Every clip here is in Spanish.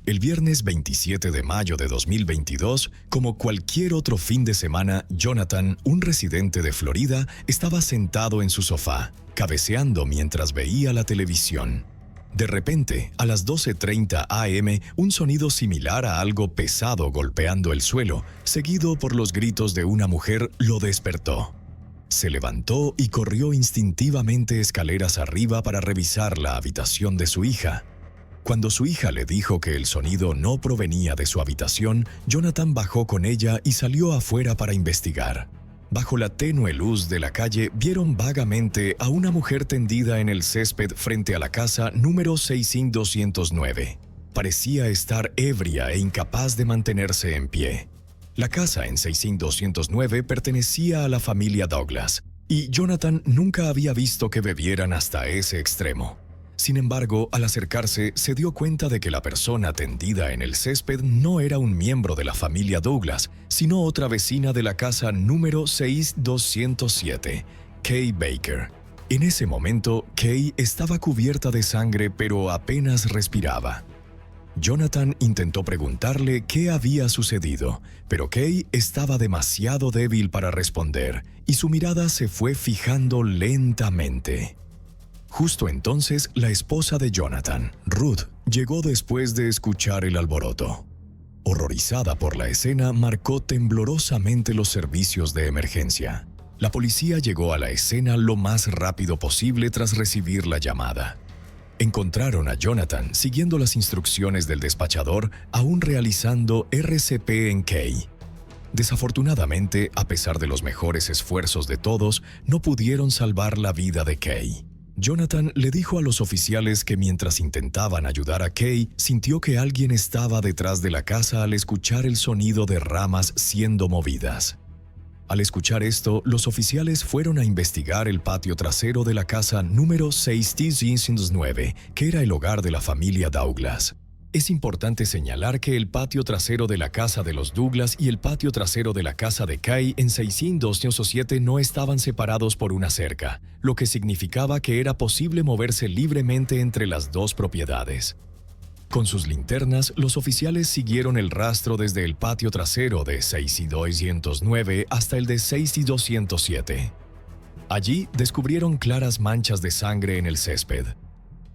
El viernes 27 de mayo de 2022, como cualquier otro fin de semana, Jonathan, un residente de Florida, estaba sentado en su sofá, cabeceando mientras veía la televisión. De repente, a las 12:30 am, un sonido similar a algo pesado golpeando el suelo, seguido por los gritos de una mujer, lo despertó. Se levantó y corrió instintivamente escaleras arriba para revisar la habitación de su hija. Cuando su hija le dijo que el sonido no provenía de su habitación, Jonathan bajó con ella y salió afuera para investigar. Bajo la tenue luz de la calle, vieron vagamente a una mujer tendida en el césped frente a la casa número 6209. Parecía estar ebria e incapaz de mantenerse en pie. La casa en 6209 pertenecía a la familia Douglas, y Jonathan nunca había visto que bebieran hasta ese extremo. Sin embargo, al acercarse, se dio cuenta de que la persona tendida en el césped no era un miembro de la familia Douglas, sino otra vecina de la casa número 6207, Kay Baker. En ese momento, Kay estaba cubierta de sangre, pero apenas respiraba. Jonathan intentó preguntarle qué había sucedido, pero Kay estaba demasiado débil para responder, y su mirada se fue fijando lentamente. Justo entonces, la esposa de Jonathan, Ruth, llegó después de escuchar el alboroto. Horrorizada por la escena, marcó temblorosamente los servicios de emergencia. La policía llegó a la escena lo más rápido posible tras recibir la llamada. Encontraron a Jonathan siguiendo las instrucciones del despachador, aún realizando RCP en Kay. Desafortunadamente, a pesar de los mejores esfuerzos de todos, no pudieron salvar la vida de Kay. Jonathan le dijo a los oficiales que mientras intentaban ayudar a Kay, sintió que alguien estaba detrás de la casa al escuchar el sonido de ramas siendo movidas. Al escuchar esto, los oficiales fueron a investigar el patio trasero de la casa número 6209, que era el hogar de la familia Douglas. Es importante señalar que el patio trasero de la casa de los Douglas y el patio trasero de la casa de Kay en 6207 no estaban separados por una cerca, lo que significaba que era posible moverse libremente entre las dos propiedades. Con sus linternas, los oficiales siguieron el rastro desde el patio trasero de 6209 hasta el de 6207. Allí descubrieron claras manchas de sangre en el césped.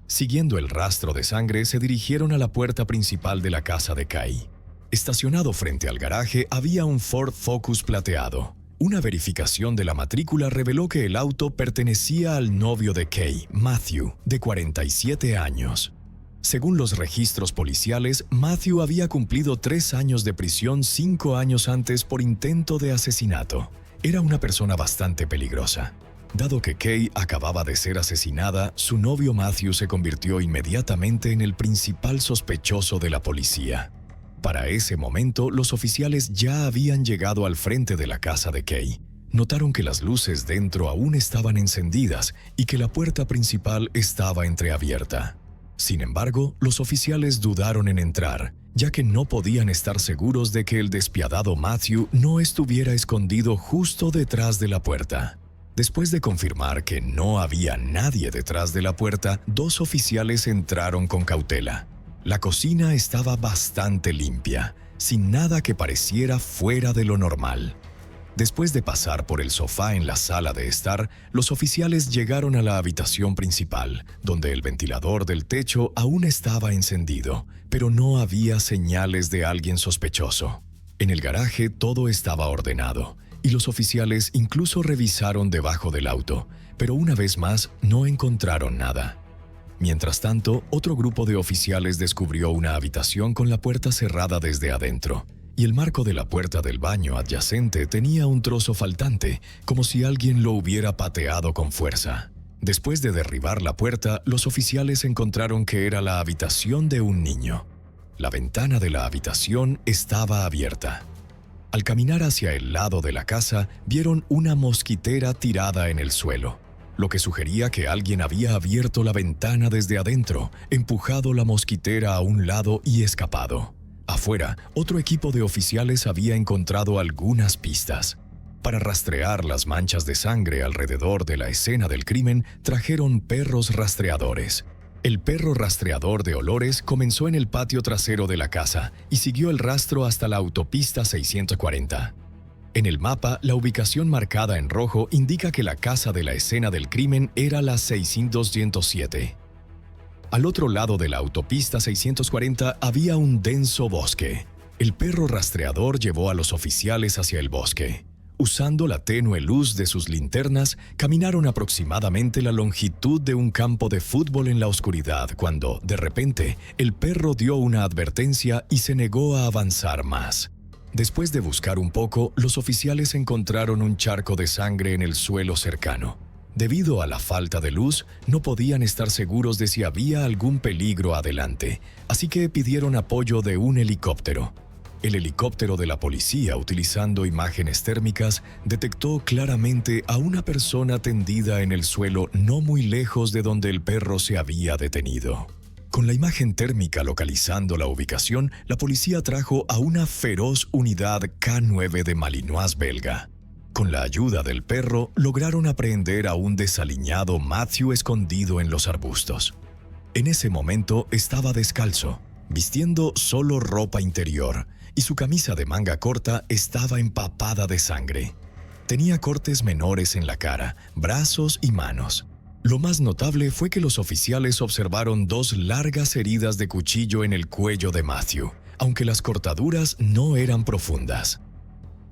Siguiendo el rastro de sangre, se dirigieron a la puerta principal de la casa de Kay. Estacionado frente al garaje había un Ford Focus plateado. Una verificación de la matrícula reveló que el auto pertenecía al novio de Kay, Matthew, de 47 años. Según los registros policiales, Matthew había cumplido 3 años de prisión 5 años antes por intento de asesinato. Era una persona bastante peligrosa. Dado que Kay acababa de ser asesinada, su novio Matthew se convirtió inmediatamente en el principal sospechoso de la policía. Para ese momento, los oficiales ya habían llegado al frente de la casa de Kay. Notaron que las luces dentro aún estaban encendidas y que la puerta principal estaba entreabierta. Sin embargo, los oficiales dudaron en entrar, ya que no podían estar seguros de que el despiadado Matthew no estuviera escondido justo detrás de la puerta. Después de confirmar que no había nadie detrás de la puerta, 2 oficiales entraron con cautela. La cocina estaba bastante limpia, sin nada que pareciera fuera de lo normal. Después de pasar por el sofá en la sala de estar, los oficiales llegaron a la habitación principal, donde el ventilador del techo aún estaba encendido, pero no había señales de alguien sospechoso. En el garaje todo estaba ordenado, y los oficiales incluso revisaron debajo del auto, pero una vez más no encontraron nada. Mientras tanto, otro grupo de oficiales descubrió una habitación con la puerta cerrada desde adentro, y el marco de la puerta del baño adyacente tenía un trozo faltante, como si alguien lo hubiera pateado con fuerza. Después de derribar la puerta, los oficiales encontraron que era la habitación de un niño. La ventana de la habitación estaba abierta. Al caminar hacia el lado de la casa, vieron una mosquitera tirada en el suelo, lo que sugería que alguien había abierto la ventana desde adentro, empujado la mosquitera a un lado y escapado. Afuera, otro equipo de oficiales había encontrado algunas pistas. Para rastrear las manchas de sangre alrededor de la escena del crimen, trajeron perros rastreadores. El perro rastreador de olores comenzó en el patio trasero de la casa y siguió el rastro hasta la autopista 640. En el mapa, la ubicación marcada en rojo indica que la casa de la escena del crimen era la 607. Al otro lado de la autopista 640 había un denso bosque. El perro rastreador llevó a los oficiales hacia el bosque. Usando la tenue luz de sus linternas, caminaron aproximadamente la longitud de un campo de fútbol en la oscuridad cuando, de repente, el perro dio una advertencia y se negó a avanzar más. Después de buscar un poco, los oficiales encontraron un charco de sangre en el suelo cercano. Debido a la falta de luz, no podían estar seguros de si había algún peligro adelante, así que pidieron apoyo de un helicóptero. El helicóptero de la policía, utilizando imágenes térmicas, detectó claramente a una persona tendida en el suelo no muy lejos de donde el perro se había detenido. Con la imagen térmica localizando la ubicación, la policía trajo a una feroz unidad K9 de Malinois belga. Con la ayuda del perro, lograron aprehender a un desaliñado Matthew escondido en los arbustos. En ese momento estaba descalzo, vistiendo solo ropa interior, y su camisa de manga corta estaba empapada de sangre. Tenía cortes menores en la cara, brazos y manos. Lo más notable fue que los oficiales observaron 2 largas heridas de cuchillo en el cuello de Matthew, aunque las cortaduras no eran profundas.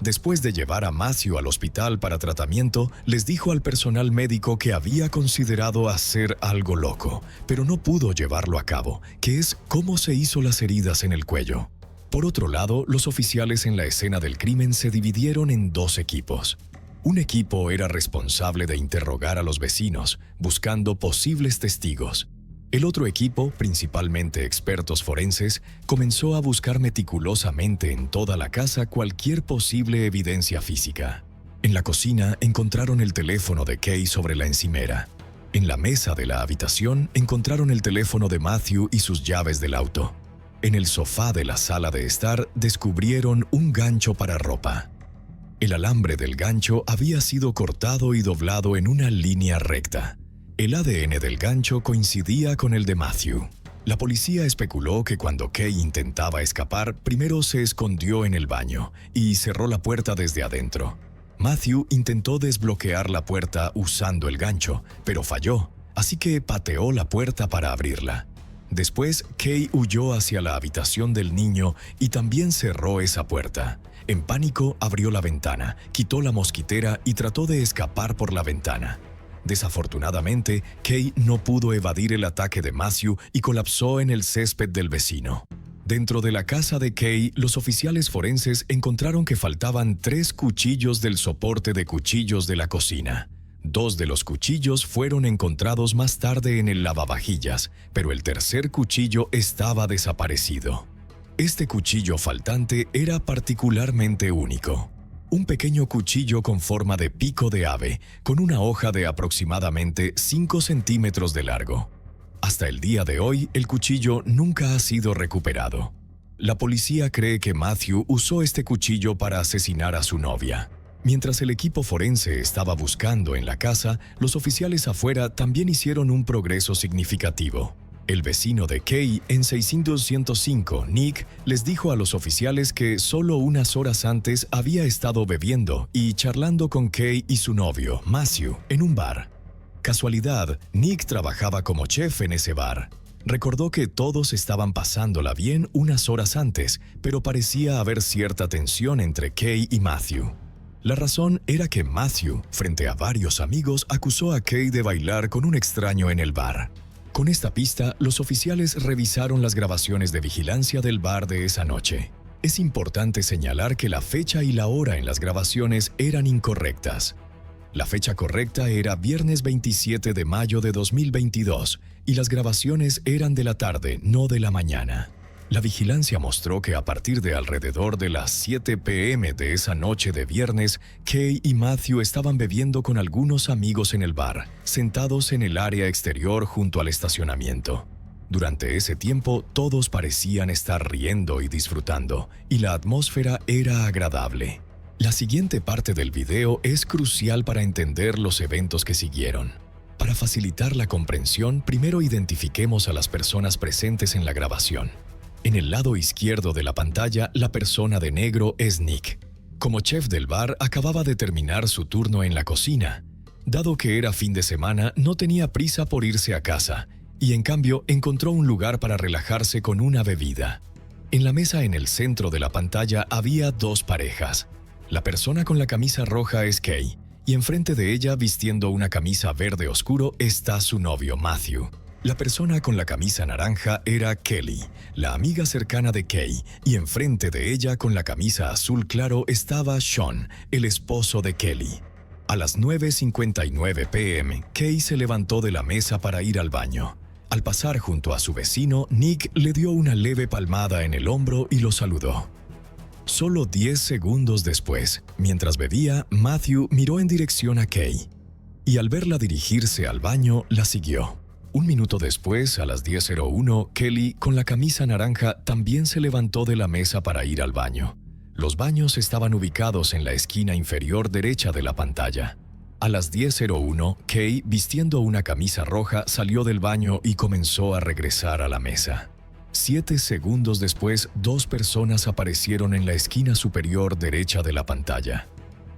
Después de llevar a Matthew al hospital para tratamiento, les dijo al personal médico que había considerado hacer algo loco, pero no pudo llevarlo a cabo, que es cómo se hizo las heridas en el cuello. Por otro lado, los oficiales en la escena del crimen se dividieron en 2 equipos. Un equipo era responsable de interrogar a los vecinos, buscando posibles testigos. El otro equipo, principalmente expertos forenses, comenzó a buscar meticulosamente en toda la casa cualquier posible evidencia física. En la cocina encontraron el teléfono de Kay sobre la encimera. En la mesa de la habitación encontraron el teléfono de Matthew y sus llaves del auto. En el sofá de la sala de estar descubrieron un gancho para ropa. El alambre del gancho había sido cortado y doblado en una línea recta. El ADN del gancho coincidía con el de Matthew. La policía especuló que cuando Kay intentaba escapar, primero se escondió en el baño y cerró la puerta desde adentro. Matthew intentó desbloquear la puerta usando el gancho, pero falló, así que pateó la puerta para abrirla. Después, Kay huyó hacia la habitación del niño y también cerró esa puerta. En pánico, abrió la ventana, quitó la mosquitera y trató de escapar por la ventana. Desafortunadamente, Kay no pudo evadir el ataque de Matthew y colapsó en el césped del vecino. Dentro de la casa de Kay, los oficiales forenses encontraron que faltaban 3 cuchillos del soporte de cuchillos de la cocina. 2 de los cuchillos fueron encontrados más tarde en el lavavajillas, pero el tercer cuchillo estaba desaparecido. Este cuchillo faltante era particularmente único. Un pequeño cuchillo con forma de pico de ave, con una hoja de aproximadamente 5 centímetros de largo. Hasta el día de hoy, el cuchillo nunca ha sido recuperado. La policía cree que Matthew usó este cuchillo para asesinar a su novia. Mientras el equipo forense estaba buscando en la casa, los oficiales afuera también hicieron un progreso significativo. El vecino de Kay en 605, Nick, les dijo a los oficiales que solo unas horas antes había estado bebiendo y charlando con Kay y su novio, Matthew, en un bar. Casualidad, Nick trabajaba como chef en ese bar. Recordó que todos estaban pasándola bien unas horas antes, pero parecía haber cierta tensión entre Kay y Matthew. La razón era que Matthew, frente a varios amigos, acusó a Kay de bailar con un extraño en el bar. Con esta pista, los oficiales revisaron las grabaciones de vigilancia del bar de esa noche. Es importante señalar que la fecha y la hora en las grabaciones eran incorrectas. La fecha correcta era viernes 27 de mayo de 2022 y las grabaciones eran de la tarde, no de la mañana. La vigilancia mostró que a partir de alrededor de las 7 p.m. de esa noche de viernes, Kay y Matthew estaban bebiendo con algunos amigos en el bar, sentados en el área exterior junto al estacionamiento. Durante ese tiempo, todos parecían estar riendo y disfrutando, y la atmósfera era agradable. La siguiente parte del video es crucial para entender los eventos que siguieron. Para para facilitar la comprensión, primero identifiquemos a las personas presentes en la grabación. En el lado izquierdo de la pantalla, la persona de negro es Nick. Como chef del bar, acababa de terminar su turno en la cocina. Dado que era fin de semana, no tenía prisa por irse a casa, y en cambio encontró un lugar para relajarse con una bebida. En la mesa en el centro de la pantalla había dos parejas. La persona con la camisa roja es Kay, y enfrente de ella, vistiendo una camisa verde oscuro, está su novio Matthew. La persona con la camisa naranja era Kelly, la amiga cercana de Kay, y enfrente de ella, con la camisa azul claro, estaba Sean, el esposo de Kelly. A las 9:59 p.m., Kay se levantó de la mesa para ir al baño. Al pasar junto a su vecino, Nick le dio una leve palmada en el hombro y lo saludó. Solo 10 segundos después, mientras bebía, Matthew miró en dirección a Kay, y al verla dirigirse al baño, la siguió. Un minuto después, a las 10:01, Kelly, con la camisa naranja, también se levantó de la mesa para ir al baño. Los baños estaban ubicados en la esquina inferior derecha de la pantalla. A las 10:01, Kay, vistiendo una camisa roja, salió del baño y comenzó a regresar a la mesa. 7 segundos después, dos personas aparecieron en la esquina superior derecha de la pantalla.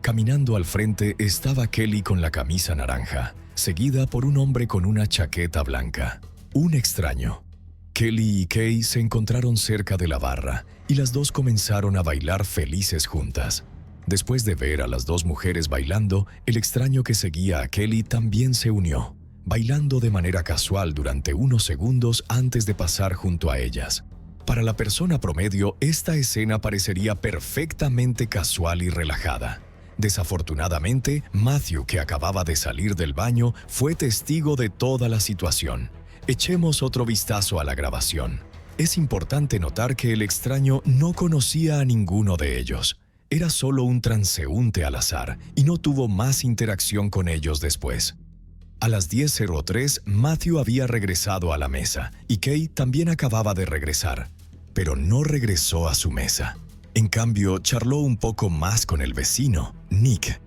Caminando al frente estaba Kelly con la camisa naranja, seguida por un hombre con una chaqueta blanca. Un extraño. Kelly y Kay se encontraron cerca de la barra y las dos comenzaron a bailar felices juntas. Después de ver a las dos mujeres bailando, el extraño que seguía a Kelly también se unió, bailando de manera casual durante unos segundos antes de pasar junto a ellas. Para la persona promedio, esta escena parecería perfectamente casual y relajada. Desafortunadamente, Matthew, que acababa de salir del baño, fue testigo de toda la situación. Echemos otro vistazo a la grabación. Es importante notar que el extraño no conocía a ninguno de ellos. Era solo un transeúnte al azar y no tuvo más interacción con ellos después. A las 10:03, Matthew había regresado a la mesa y Kay también acababa de regresar, pero no regresó a su mesa. En cambio, charló un poco más con el vecino, Nick.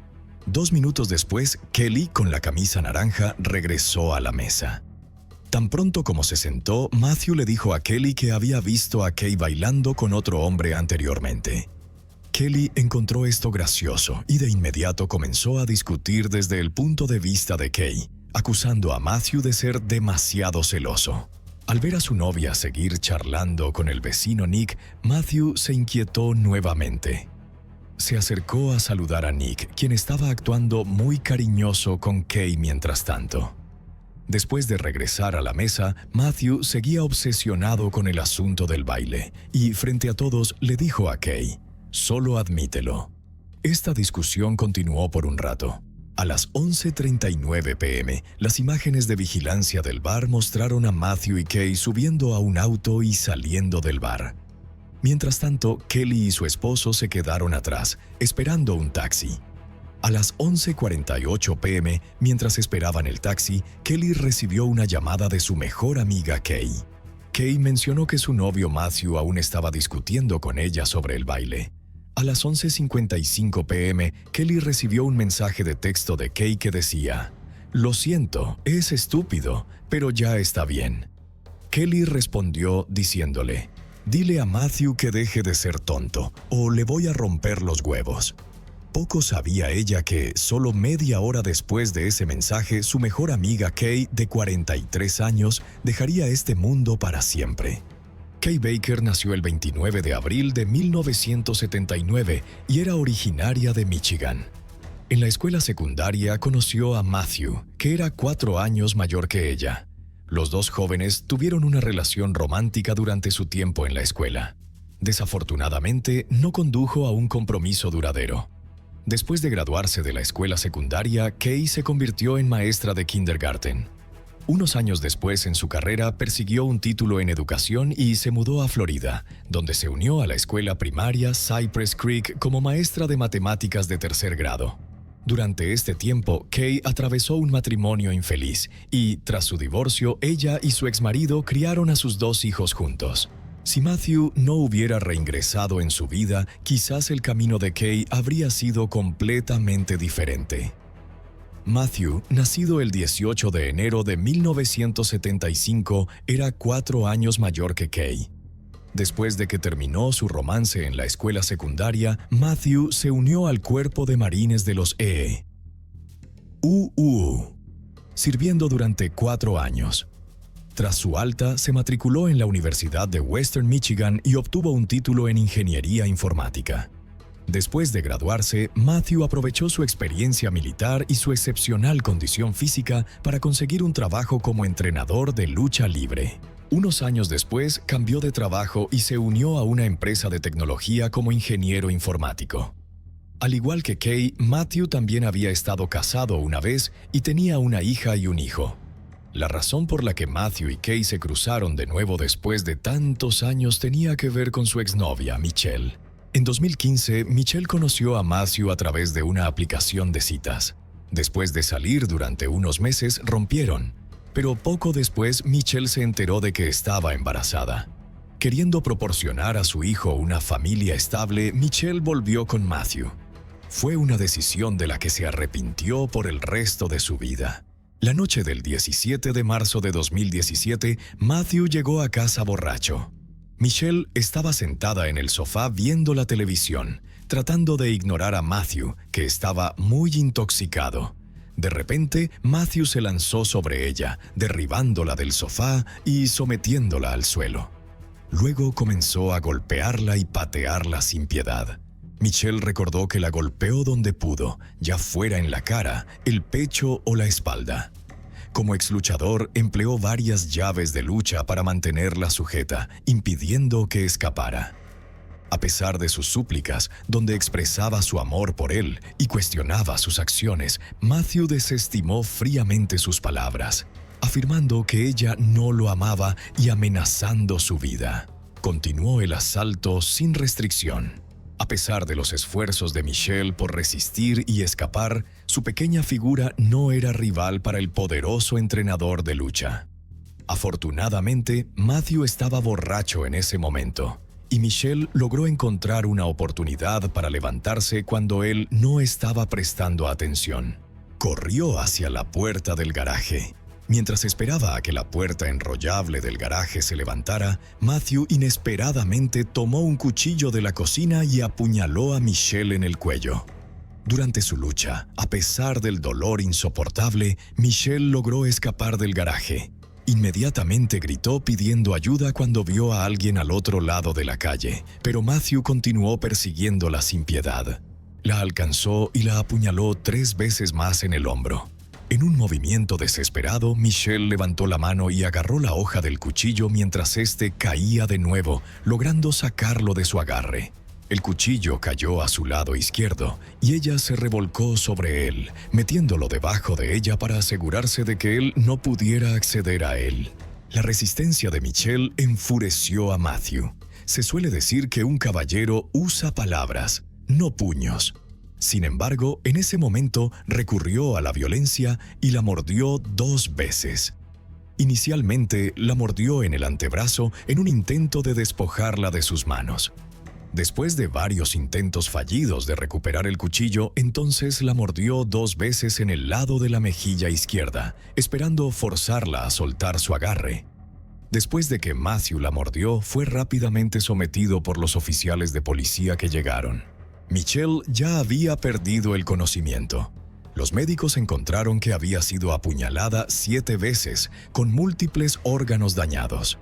2 minutos después, Kelly, con la camisa naranja, regresó a la mesa. Tan pronto como se sentó, Matthew le dijo a Kelly que había visto a Kay bailando con otro hombre anteriormente. Kelly encontró esto gracioso y de inmediato comenzó a discutir desde el punto de vista de Kay, acusando a Matthew de ser demasiado celoso. Al ver a su novia seguir charlando con el vecino Nick, Matthew se inquietó nuevamente. Se acercó a saludar a Nick, quien estaba actuando muy cariñoso con Kay mientras tanto. Después de regresar a la mesa, Matthew seguía obsesionado con el asunto del baile y, frente a todos, le dijo a Kay: «Solo admítelo». Esta discusión continuó por un rato. A las 11:39 p.m., las imágenes de vigilancia del bar mostraron a Matthew y Kay subiendo a un auto y saliendo del bar. Mientras tanto, Kelly y su esposo se quedaron atrás, esperando un taxi. A las 11:48 p.m., mientras esperaban el taxi, Kelly recibió una llamada de su mejor amiga Kay. Kay mencionó que su novio Matthew aún estaba discutiendo con ella sobre el baile. A las 11:55 p.m., Kelly recibió un mensaje de texto de Kay que decía: «Lo siento, es estúpido, pero ya está bien». Kelly respondió diciéndole: «Dile a Matthew que deje de ser tonto, o le voy a romper los huevos». Poco sabía ella que, solo media hora después de ese mensaje, su mejor amiga Kay, de 43 años, dejaría este mundo para siempre. Kay Baker nació el 29 de abril de 1979 y era originaria de Michigan. En la escuela secundaria conoció a Matthew, que era 4 años mayor que ella. Los dos jóvenes tuvieron una relación romántica durante su tiempo en la escuela. Desafortunadamente, no condujo a un compromiso duradero. Después de graduarse de la escuela secundaria, Kay se convirtió en maestra de kindergarten. Unos años después en su carrera persiguió un título en educación y se mudó a Florida, donde se unió a la escuela primaria Cypress Creek como maestra de matemáticas de 3er grado. Durante este tiempo, Kay atravesó un matrimonio infeliz y, tras su divorcio, ella y su exmarido criaron a sus 2 hijos juntos. Si Matthew no hubiera reingresado en su vida, quizás el camino de Kay habría sido completamente diferente. Matthew, nacido el 18 de enero de 1975, era 4 años mayor que Kay. Después de que terminó su romance en la escuela secundaria, Matthew se unió al cuerpo de marines de los UU, sirviendo durante 4 años. Tras su alta, se matriculó en la Universidad de Western Michigan y obtuvo un título en Ingeniería Informática. Después de graduarse, Matthew aprovechó su experiencia militar y su excepcional condición física para conseguir un trabajo como entrenador de lucha libre. Unos años después, cambió de trabajo y se unió a una empresa de tecnología como ingeniero informático. Al igual que Kay, Matthew también había estado casado una vez y tenía una hija y un hijo. La razón por la que Matthew y Kay se cruzaron de nuevo después de tantos años tenía que ver con su exnovia, Michelle. En 2015, Michelle conoció a Matthew a través de una aplicación de citas. Después de salir durante unos meses, rompieron. Pero poco después, Michelle se enteró de que estaba embarazada. Queriendo proporcionar a su hijo una familia estable, Michelle volvió con Matthew. Fue una decisión de la que se arrepintió por el resto de su vida. La noche del 17 de marzo de 2017, Matthew llegó a casa borracho. Michelle estaba sentada en el sofá viendo la televisión, tratando de ignorar a Matthew, que estaba muy intoxicado. De repente, Matthew se lanzó sobre ella, derribándola del sofá y sometiéndola al suelo. Luego comenzó a golpearla y patearla sin piedad. Michelle recordó que la golpeó donde pudo, ya fuera en la cara, el pecho o la espalda. Como exluchador, empleó varias llaves de lucha para mantenerla sujeta, impidiendo que escapara. A pesar de sus súplicas, donde expresaba su amor por él y cuestionaba sus acciones, Matthew desestimó fríamente sus palabras, afirmando que ella no lo amaba y amenazando su vida. Continuó el asalto sin restricción. A pesar de los esfuerzos de Michelle por resistir y escapar, su pequeña figura no era rival para el poderoso entrenador de lucha. Afortunadamente, Matthew estaba borracho en ese momento, y Michelle logró encontrar una oportunidad para levantarse cuando él no estaba prestando atención. Corrió hacia la puerta del garaje. Mientras esperaba a que la puerta enrollable del garaje se levantara, Matthew inesperadamente tomó un cuchillo de la cocina y apuñaló a Michelle en el cuello. Durante su lucha, a pesar del dolor insoportable, Michelle logró escapar del garaje. Inmediatamente gritó pidiendo ayuda cuando vio a alguien al otro lado de la calle, pero Matthew continuó persiguiéndola sin piedad. La alcanzó y la apuñaló 3 veces más en el hombro. En un movimiento desesperado, Michelle levantó la mano y agarró la hoja del cuchillo mientras éste caía de nuevo, logrando sacarlo de su agarre. El cuchillo cayó a su lado izquierdo y ella se revolcó sobre él, metiéndolo debajo de ella para asegurarse de que él no pudiera acceder a él. La resistencia de Michelle enfureció a Matthew. Se suele decir que un caballero usa palabras, no puños. Sin embargo, en ese momento recurrió a la violencia y la mordió 2 veces. Inicialmente, la mordió en el antebrazo en un intento de despojarla de sus manos. Después de varios intentos fallidos de recuperar el cuchillo, entonces la mordió 2 veces en el lado de la mejilla izquierda, esperando forzarla a soltar su agarre. Después de que Matthew la mordió, fue rápidamente sometido por los oficiales de policía que llegaron. Michelle ya había perdido el conocimiento. Los médicos encontraron que había sido apuñalada 7 veces, con múltiples órganos dañados.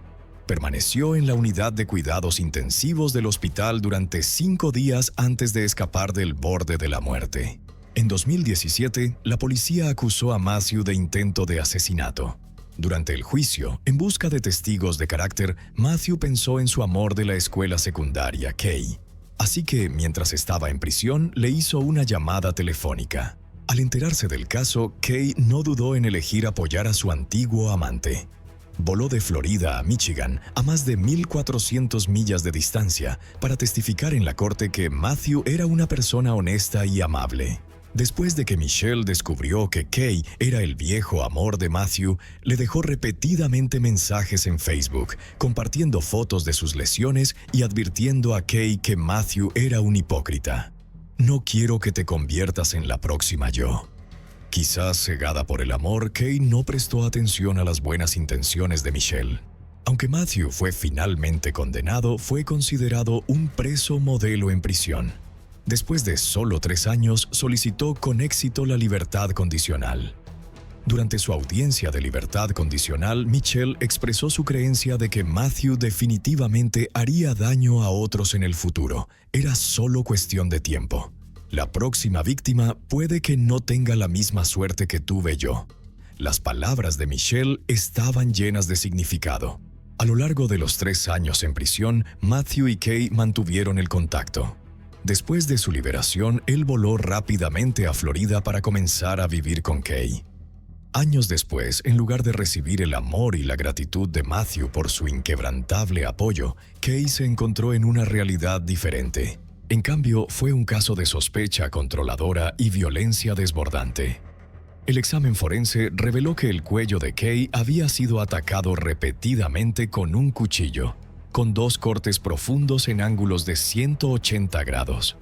Permaneció en la unidad de cuidados intensivos del hospital durante 5 días antes de escapar del borde de la muerte. En 2017, la policía acusó a Matthew de intento de asesinato. Durante el juicio, en busca de testigos de carácter, Matthew pensó en su amor de la escuela secundaria, Kay. Así que, mientras estaba en prisión, le hizo una llamada telefónica. Al enterarse del caso, Kay no dudó en elegir apoyar a su antiguo amante. Voló de Florida a Michigan, a más de 1,400 millas de distancia, para testificar en la corte que Matthew era una persona honesta y amable. Después de que Michelle descubrió que Kay era el viejo amor de Matthew, le dejó repetidamente mensajes en Facebook, compartiendo fotos de sus lesiones y advirtiendo a Kay que Matthew era un hipócrita. «No quiero que te conviertas en la próxima yo». Quizás cegada por el amor, Kay no prestó atención a las buenas intenciones de Michelle. Aunque Matthew fue finalmente condenado, fue considerado un preso modelo en prisión. Después de solo 3 años, solicitó con éxito la libertad condicional. Durante su audiencia de libertad condicional, Michelle expresó su creencia de que Matthew definitivamente haría daño a otros en el futuro. Era solo cuestión de tiempo. La próxima víctima puede que no tenga la misma suerte que tuve yo. Las palabras de Michelle estaban llenas de significado. A lo largo de los 3 años en prisión, Matthew y Kay mantuvieron el contacto. Después de su liberación, él voló rápidamente a Florida para comenzar a vivir con Kay. Años después, en lugar de recibir el amor y la gratitud de Matthew por su inquebrantable apoyo, Kay se encontró en una realidad diferente. En cambio, fue un caso de sospecha controladora y violencia desbordante. El examen forense reveló que el cuello de Kay había sido atacado repetidamente con un cuchillo, con 2 cortes profundos en ángulos de 180 grados.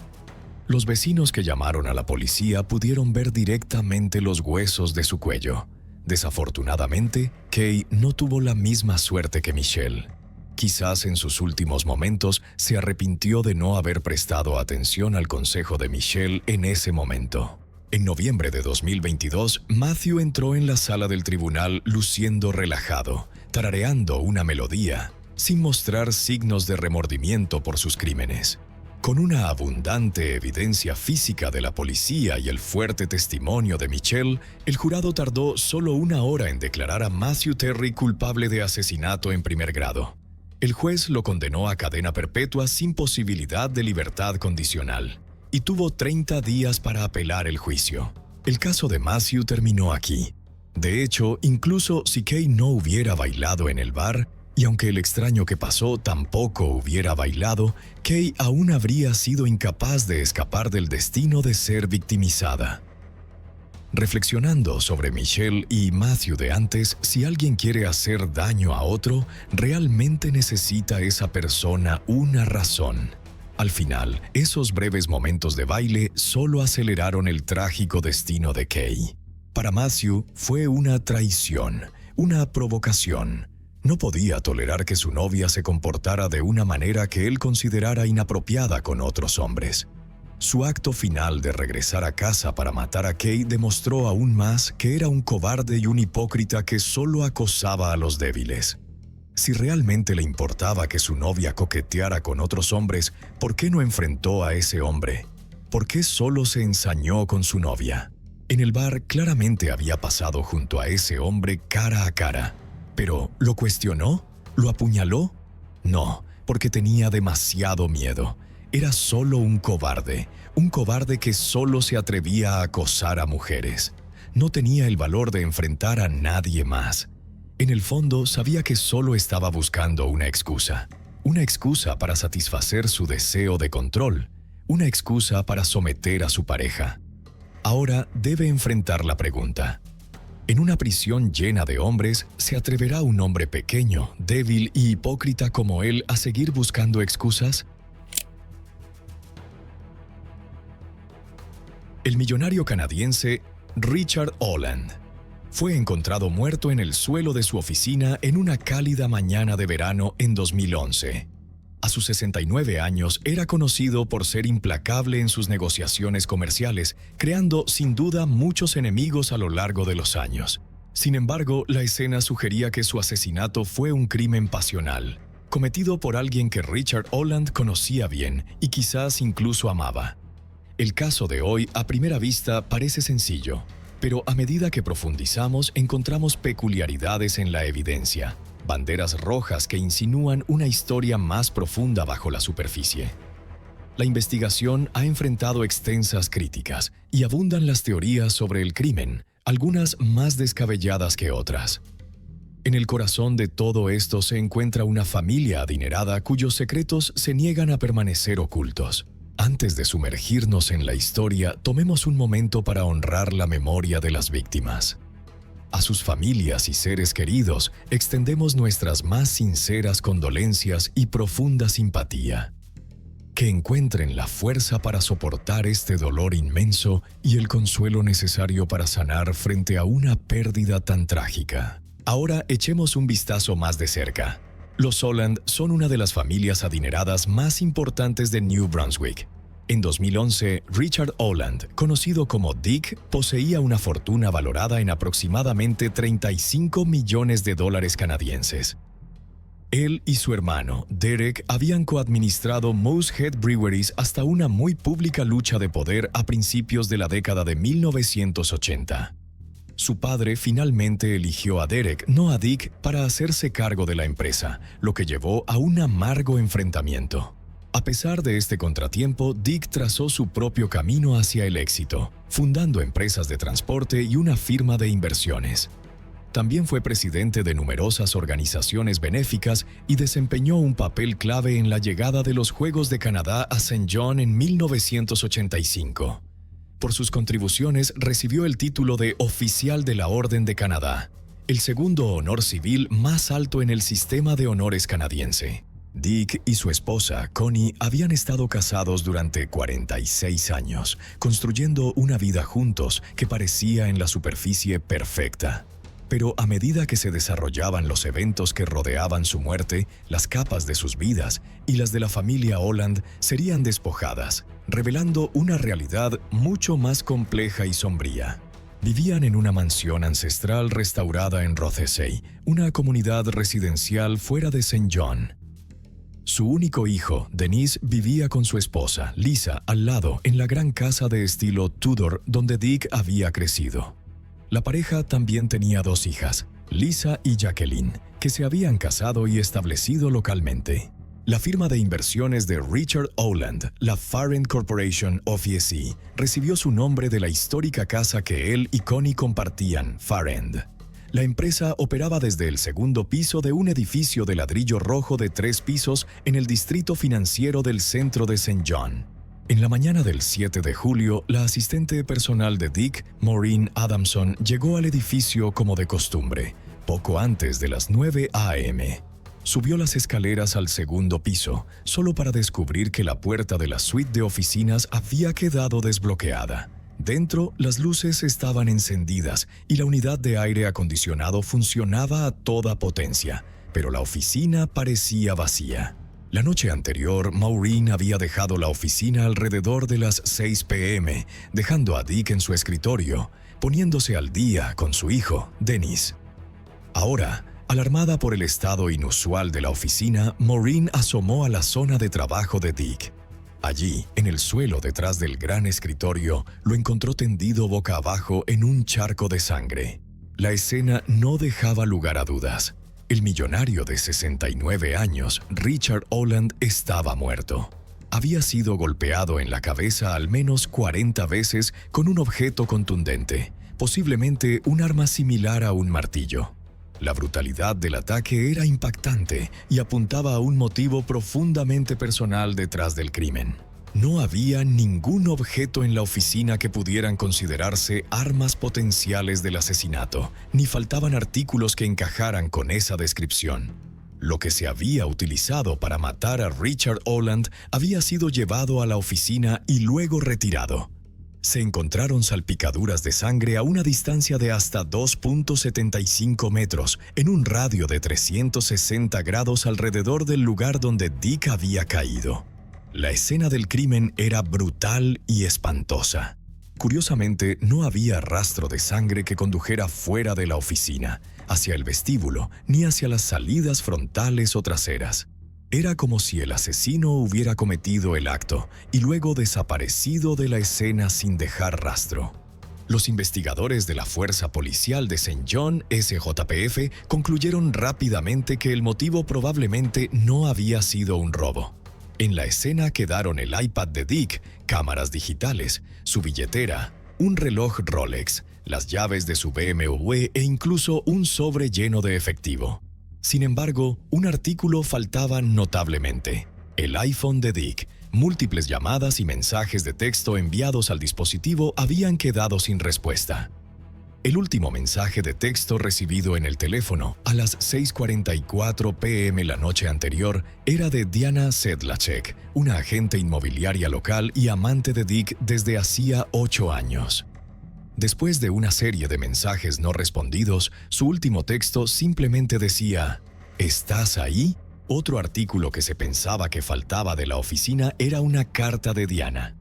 Los vecinos que llamaron a la policía pudieron ver directamente los huesos de su cuello. Desafortunadamente, Kay no tuvo la misma suerte que Michelle. Quizás en sus últimos momentos se arrepintió de no haber prestado atención al consejo de Michelle en ese momento. En noviembre de 2022, Matthew entró en la sala del tribunal luciendo relajado, tarareando una melodía, sin mostrar signos de remordimiento por sus crímenes. Con una abundante evidencia física de la policía y el fuerte testimonio de Michelle, el jurado tardó solo 1 hora en declarar a Matthew Terry culpable de asesinato en primer grado. El juez lo condenó a cadena perpetua sin posibilidad de libertad condicional y tuvo 30 días para apelar el juicio. El caso de Matthew terminó aquí. De hecho, incluso si Kay no hubiera bailado en el bar, y aunque el extraño que pasó tampoco hubiera bailado, Kay aún habría sido incapaz de escapar del destino de ser victimizada. Reflexionando sobre Michelle y Matthew de antes, si alguien quiere hacer daño a otro, realmente necesita esa persona una razón. Al final, esos breves momentos de baile solo aceleraron el trágico destino de Kay. Para Matthew fue una traición, una provocación. No podía tolerar que su novia se comportara de una manera que él considerara inapropiada con otros hombres. Su acto final de regresar a casa para matar a Kay demostró aún más que era un cobarde y un hipócrita que solo acosaba a los débiles. Si realmente le importaba que su novia coqueteara con otros hombres, ¿por qué no enfrentó a ese hombre? ¿Por qué solo se ensañó con su novia? En el bar claramente había pasado junto a ese hombre cara a cara. ¿Pero lo cuestionó? ¿Lo apuñaló? No, porque tenía demasiado miedo. Era solo un cobarde que solo se atrevía a acosar a mujeres. No tenía el valor de enfrentar a nadie más. En el fondo sabía que solo estaba buscando una excusa para satisfacer su deseo de control, una excusa para someter a su pareja. Ahora debe enfrentar la pregunta. En una prisión llena de hombres, ¿se atreverá un hombre pequeño, débil y hipócrita como él a seguir buscando excusas? El millonario canadiense Richard Holland fue encontrado muerto en el suelo de su oficina en una cálida mañana de verano en 2011. A sus 69 años era conocido por ser implacable en sus negociaciones comerciales, creando sin duda muchos enemigos a lo largo de los años. Sin embargo, la escena sugería que su asesinato fue un crimen pasional, cometido por alguien que Richard Holland conocía bien y quizás incluso amaba. El caso de hoy, a primera vista, parece sencillo, pero a medida que profundizamos encontramos peculiaridades en la evidencia, banderas rojas que insinúan una historia más profunda bajo la superficie. La investigación ha enfrentado extensas críticas y abundan las teorías sobre el crimen, algunas más descabelladas que otras. En el corazón de todo esto se encuentra una familia adinerada cuyos secretos se niegan a permanecer ocultos. Antes de sumergirnos en la historia, tomemos un momento para honrar la memoria de las víctimas. A sus familias y seres queridos extendemos nuestras más sinceras condolencias y profunda simpatía. que encuentren la fuerza para soportar este dolor inmenso y el consuelo necesario para sanar frente a una pérdida tan trágica. Ahora echemos un vistazo más de cerca. Los Holland son una de las familias adineradas más importantes de New Brunswick. En 2011, Richard Holland, conocido como Dick, poseía una fortuna valorada en aproximadamente $35 millones canadienses. Él y su hermano, Derek, habían coadministrado Moosehead Breweries hasta una muy pública lucha de poder a principios de la década de 1980. Su padre finalmente eligió a Derek, no a Dick, para hacerse cargo de la empresa, lo que llevó a un amargo enfrentamiento. A pesar de este contratiempo, Dick trazó su propio camino hacia el éxito, fundando empresas de transporte y una firma de inversiones. También fue presidente de numerosas organizaciones benéficas y desempeñó un papel clave en la llegada de los Juegos de Canadá a Saint John en 1985. Por sus contribuciones recibió el título de Oficial de la Orden de Canadá, el segundo honor civil más alto en el sistema de honores canadiense. Dick y su esposa, Connie, habían estado casados durante 46 años, construyendo una vida juntos que parecía en la superficie perfecta. Pero a medida que se desarrollaban los eventos que rodeaban su muerte, las capas de sus vidas y las de la familia Holland serían despojadas, revelando una realidad mucho más compleja y sombría. Vivían en una mansión ancestral restaurada en Rothesay, una comunidad residencial fuera de Saint John. Su único hijo, Denise, vivía con su esposa, Lisa, al lado, en la gran casa de estilo Tudor donde Dick había crecido. La pareja también tenía dos hijas, Lisa y Jacqueline, que se habían casado y establecido localmente. La firma de inversiones de Richard Holland, la Farrend Corporation of ESC, recibió su nombre de la histórica casa que él y Connie compartían, Farrend. La empresa operaba desde el segundo piso de un edificio de ladrillo rojo de 3 pisos en el distrito financiero del centro de Saint John. En la mañana del 7 de julio, la asistente personal de Dick, Maureen Adamson, llegó al edificio como de costumbre, poco antes de las 9 a.m. Subió las escaleras al segundo piso, solo para descubrir que la puerta de la suite de oficinas había quedado desbloqueada. Dentro, las luces estaban encendidas y la unidad de aire acondicionado funcionaba a toda potencia, pero la oficina parecía vacía. La noche anterior, Maureen había dejado la oficina alrededor de las 6 p.m., dejando a Dick en su escritorio, poniéndose al día con su hijo, Dennis. Ahora, alarmada por el estado inusual de la oficina, Maureen asomó a la zona de trabajo de Dick. Allí, en el suelo detrás del gran escritorio, lo encontró tendido boca abajo en un charco de sangre. La escena no dejaba lugar a dudas. El millonario de 69 años, Richard Holland, estaba muerto. Había sido golpeado en la cabeza al menos 40 veces con un objeto contundente, posiblemente un arma similar a un martillo. La brutalidad del ataque era impactante y apuntaba a un motivo profundamente personal detrás del crimen. No había ningún objeto en la oficina que pudieran considerarse armas potenciales del asesinato, ni faltaban artículos que encajaran con esa descripción. Lo que se había utilizado para matar a Richard Holland había sido llevado a la oficina y luego retirado. Se encontraron salpicaduras de sangre a una distancia de hasta 2.75 metros, en un radio de 360 grados alrededor del lugar donde Dick había caído. La escena del crimen era brutal y espantosa. Curiosamente, no había rastro de sangre que condujera fuera de la oficina, hacia el vestíbulo, ni hacia las salidas frontales o traseras. Era como si el asesino hubiera cometido el acto y luego desaparecido de la escena sin dejar rastro. Los investigadores de la Fuerza Policial de Saint John, SJPF, concluyeron rápidamente que el motivo probablemente no había sido un robo. En la escena quedaron el iPad de Dick, cámaras digitales, su billetera, un reloj Rolex, las llaves de su BMW e incluso un sobre lleno de efectivo. Sin embargo, un artículo faltaba notablemente: el iPhone de Dick. Múltiples llamadas y mensajes de texto enviados al dispositivo habían quedado sin respuesta. El último mensaje de texto recibido en el teléfono a las 6:44 p.m. la noche anterior era de Diana Sedlacek, una agente inmobiliaria local y amante de Dick desde hacía 8 años. Después de una serie de mensajes no respondidos, su último texto simplemente decía: ¿Estás ahí? Otro artículo que se pensaba que faltaba de la oficina era una carta de Diana.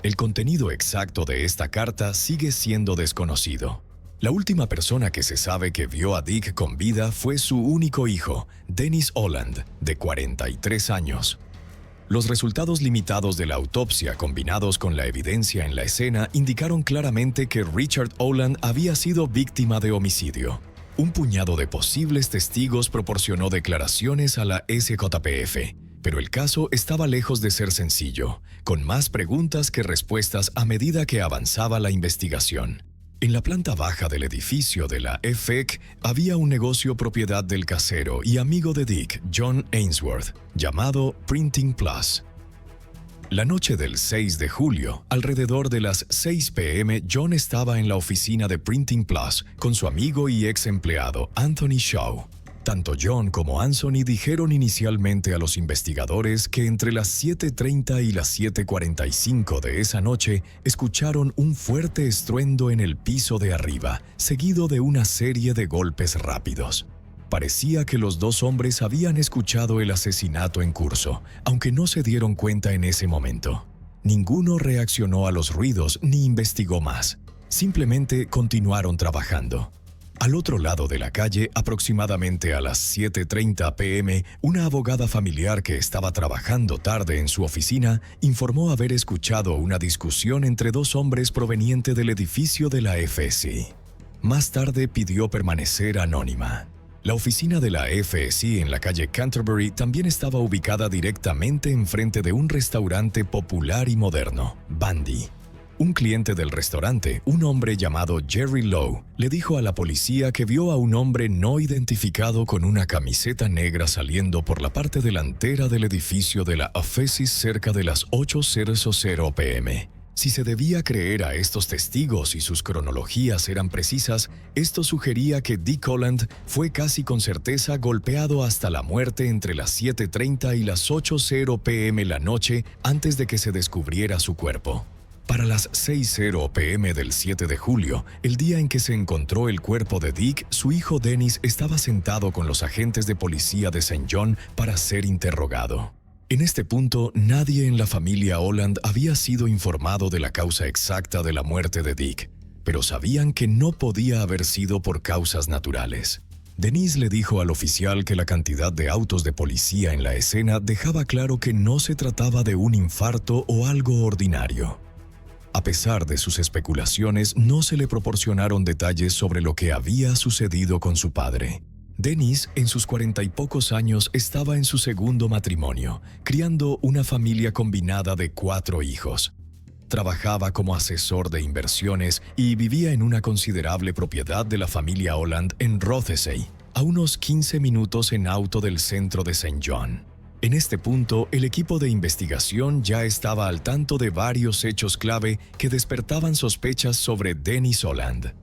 El contenido exacto de esta carta sigue siendo desconocido. La última persona que se sabe que vio a Dick con vida fue su único hijo, Dennis Holland, de 43 años. Los resultados limitados de la autopsia combinados con la evidencia en la escena indicaron claramente que Richard Holland había sido víctima de homicidio. Un puñado de posibles testigos proporcionó declaraciones a la SJPF, pero el caso estaba lejos de ser sencillo, con más preguntas que respuestas a medida que avanzaba la investigación. En la planta baja del edificio de la FEC había un negocio propiedad del casero y amigo de Dick, John Ainsworth, llamado Printing Plus. La noche del 6 de julio, alrededor de las 6 p.m., John estaba en la oficina de Printing Plus con su amigo y ex empleado Anthony Shaw. Tanto John como Anthony dijeron inicialmente a los investigadores que entre las 7:30 y las 7:45 de esa noche escucharon un fuerte estruendo en el piso de arriba, seguido de una serie de golpes rápidos. Parecía que los dos hombres habían escuchado el asesinato en curso, aunque no se dieron cuenta en ese momento. Ninguno reaccionó a los ruidos ni investigó más. Simplemente continuaron trabajando. Al otro lado de la calle, aproximadamente a las 7:30 p.m., una abogada familiar que estaba trabajando tarde en su oficina informó haber escuchado una discusión entre dos hombres proveniente del edificio de la FSI. Más tarde pidió permanecer anónima. La oficina de la FSI en la calle Canterbury también estaba ubicada directamente enfrente de un restaurante popular y moderno, Bandy. Un cliente del restaurante, un hombre llamado Jerry Lowe, le dijo a la policía que vio a un hombre no identificado con una camiseta negra saliendo por la parte delantera del edificio de la FSI cerca de las 8:00 p.m. Si se debía creer a estos testigos y sus cronologías eran precisas, esto sugería que Dick Holland fue casi con certeza golpeado hasta la muerte entre las 7:30 y las 8:00 p.m. la noche antes de que se descubriera su cuerpo. Para las 6:00 p.m. del 7 de julio, el día en que se encontró el cuerpo de Dick, su hijo Dennis estaba sentado con los agentes de policía de St. John para ser interrogado. En este punto, nadie en la familia Holland había sido informado de la causa exacta de la muerte de Dick, pero sabían que no podía haber sido por causas naturales. Denise le dijo al oficial que la cantidad de autos de policía en la escena dejaba claro que no se trataba de un infarto o algo ordinario. A pesar de sus especulaciones, no se le proporcionaron detalles sobre lo que había sucedido con su padre. Dennis, en sus 40 y pocos años, estaba en su segundo matrimonio, criando una familia combinada de 4 hijos. Trabajaba como asesor de inversiones y vivía en una considerable propiedad de la familia Holland en Rothesay, a unos 15 minutos en auto del centro de St. John. En este punto, el equipo de investigación ya estaba al tanto de varios hechos clave que despertaban sospechas sobre Dennis Holland.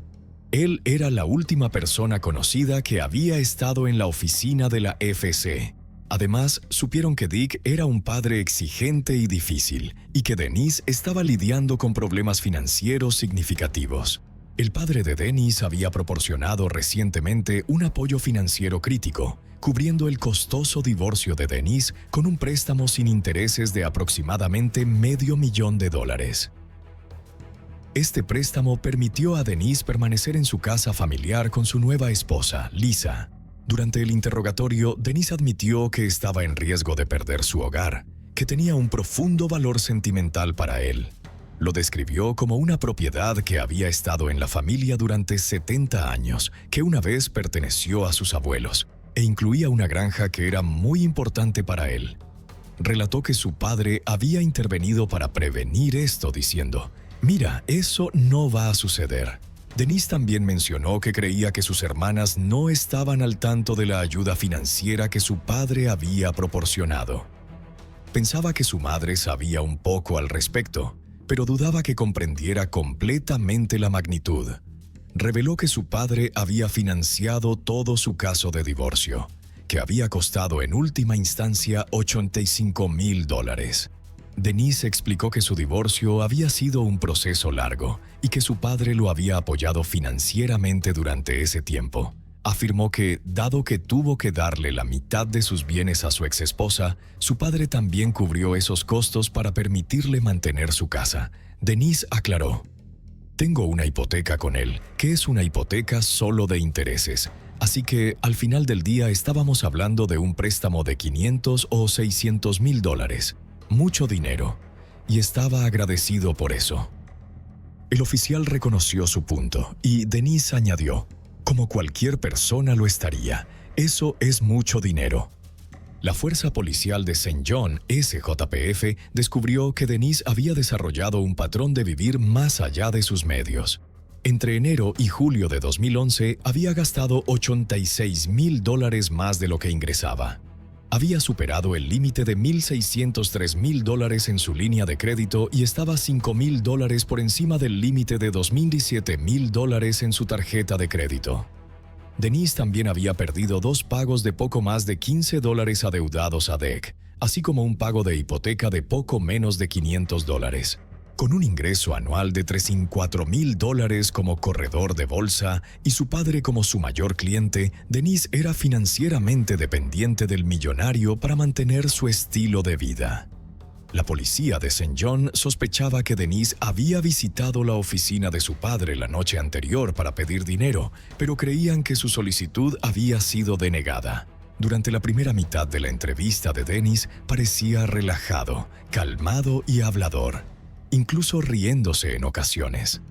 Él era la última persona conocida que había estado en la oficina de la FC. Además, supieron que Dick era un padre exigente y difícil, y que Dennis estaba lidiando con problemas financieros significativos. El padre de Dennis había proporcionado recientemente un apoyo financiero crítico, cubriendo el costoso divorcio de Dennis con un préstamo sin intereses de aproximadamente $500,000. Este préstamo permitió a Denise permanecer en su casa familiar con su nueva esposa, Lisa. Durante el interrogatorio, Denise admitió que estaba en riesgo de perder su hogar, que tenía un profundo valor sentimental para él. Lo describió como una propiedad que había estado en la familia durante 70 años, que una vez perteneció a sus abuelos, e incluía una granja que era muy importante para él. Relató que su padre había intervenido para prevenir esto, diciendo: «Mira, eso no va a suceder». Denise también mencionó que creía que sus hermanas no estaban al tanto de la ayuda financiera que su padre había proporcionado. Pensaba que su madre sabía un poco al respecto, pero dudaba que comprendiera completamente la magnitud. reveló que su padre había financiado todo su caso de divorcio, que había costado en última instancia $85,000. Denise explicó que su divorcio había sido un proceso largo y que su padre lo había apoyado financieramente durante ese tiempo. Afirmó que, dado que tuvo que darle la mitad de sus bienes a su exesposa, su padre también cubrió esos costos para permitirle mantener su casa. Denise aclaró: «Tengo una hipoteca con él, que es una hipoteca solo de intereses. Así que, al final del día, estábamos hablando de un préstamo de $500 o $600,000. Mucho dinero. Y estaba agradecido por eso». El oficial reconoció su punto y Denise añadió: «Como cualquier persona lo estaría. Eso es mucho dinero». La Fuerza Policial de St. John, SJPF, descubrió que Denise había desarrollado un patrón de vivir más allá de sus medios. Entre enero y julio de 2011, había gastado $86,000 más de lo que ingresaba. Había superado el límite de $1,603,000 en su línea de crédito y estaba $5,000 por encima del límite de $217,000 en su tarjeta de crédito. Denise también había perdido 2 pagos de poco más de $15 adeudados a DEC, así como un pago de hipoteca de poco menos de $500. Con un ingreso anual de $34,000 como corredor de bolsa y su padre como su mayor cliente, Denise era financieramente dependiente del millonario para mantener su estilo de vida. La policía de St. John sospechaba que Denise había visitado la oficina de su padre la noche anterior para pedir dinero, pero creían que su solicitud había sido denegada. Durante la primera mitad de la entrevista de Denise, parecía relajado, calmado y hablador, incluso riéndose en ocasiones.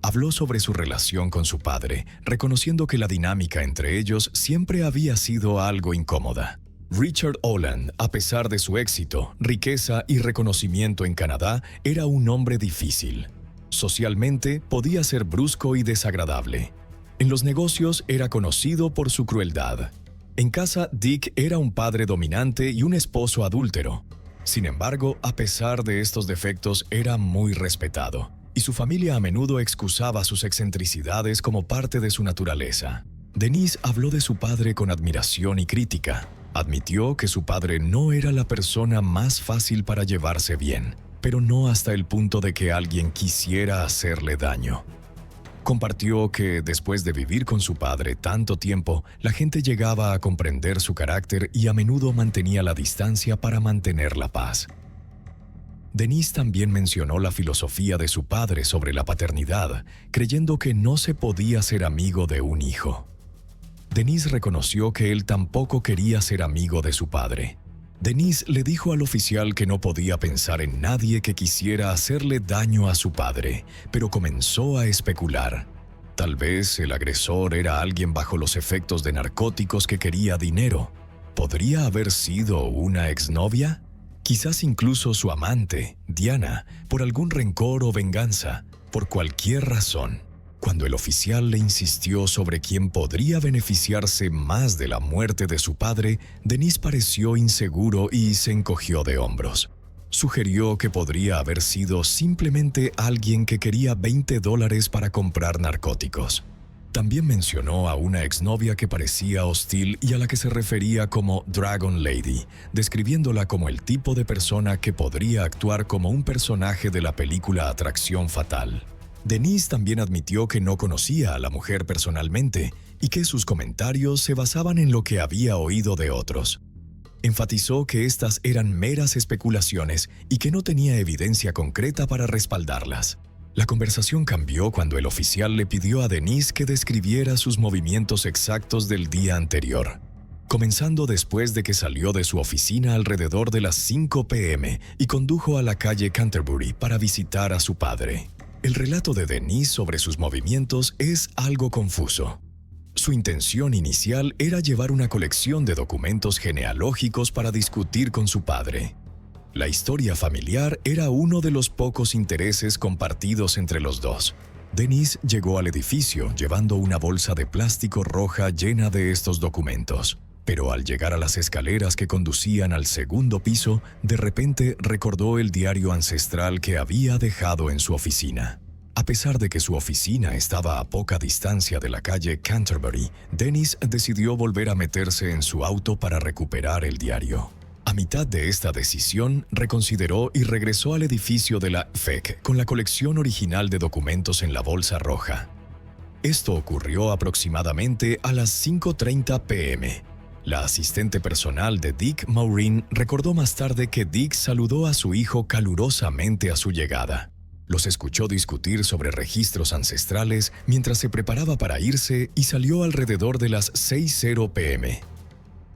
Habló sobre su relación con su padre, reconociendo que la dinámica entre ellos siempre había sido algo incómoda. Richard Holland, a pesar de su éxito, riqueza y reconocimiento en Canadá, era un hombre difícil. Socialmente, podía ser brusco y desagradable. En los negocios, era conocido por su crueldad. En casa, Dick era un padre dominante y un esposo adúltero. Sin embargo, a pesar de estos defectos, era muy respetado, y su familia a menudo excusaba sus excentricidades como parte de su naturaleza. Denise habló de su padre con admiración y crítica. Admitió que su padre no era la persona más fácil para llevarse bien, pero no hasta el punto de que alguien quisiera hacerle daño. Compartió que, después de vivir con su padre tanto tiempo, la gente llegaba a comprender su carácter y a menudo mantenía la distancia para mantener la paz. Denise también mencionó la filosofía de su padre sobre la paternidad, creyendo que no se podía ser amigo de un hijo. Denise reconoció que él tampoco quería ser amigo de su padre. Denise le dijo al oficial que no podía pensar en nadie que quisiera hacerle daño a su padre, pero comenzó a especular. Tal vez el agresor era alguien bajo los efectos de narcóticos que quería dinero. ¿Podría haber sido una exnovia? Quizás incluso su amante, Diana, por algún rencor o venganza, por cualquier razón. Cuando el oficial le insistió sobre quién podría beneficiarse más de la muerte de su padre, Denise pareció inseguro y se encogió de hombros. Sugirió que podría haber sido simplemente alguien que quería $20 para comprar narcóticos. También mencionó a una exnovia que parecía hostil y a la que se refería como Dragon Lady, describiéndola como el tipo de persona que podría actuar como un personaje de la película Atracción Fatal. Denise también admitió que no conocía a la mujer personalmente y que sus comentarios se basaban en lo que había oído de otros. Enfatizó que estas eran meras especulaciones y que no tenía evidencia concreta para respaldarlas. La conversación cambió cuando el oficial le pidió a Denise que describiera sus movimientos exactos del día anterior, comenzando después de que salió de su oficina alrededor de las 5 p.m. y condujo a la calle Canterbury para visitar a su padre. El relato de Denise sobre sus movimientos es algo confuso. Su intención inicial era llevar una colección de documentos genealógicos para discutir con su padre. La historia familiar era uno de los pocos intereses compartidos entre los dos. Denise llegó al edificio llevando una bolsa de plástico roja llena de estos documentos. Pero al llegar a las escaleras que conducían al segundo piso, de repente recordó el diario ancestral que había dejado en su oficina. A pesar de que su oficina estaba a poca distancia de la calle Canterbury, Dennis decidió volver a meterse en su auto para recuperar el diario. A mitad de esta decisión, reconsideró y regresó al edificio de la FEC con la colección original de documentos en la bolsa roja. Esto ocurrió aproximadamente a las 5:30 p.m. La asistente personal de Dick Maureen recordó más tarde que Dick saludó a su hijo calurosamente a su llegada. Los escuchó discutir sobre registros ancestrales mientras se preparaba para irse y salió alrededor de las 6:00 p.m.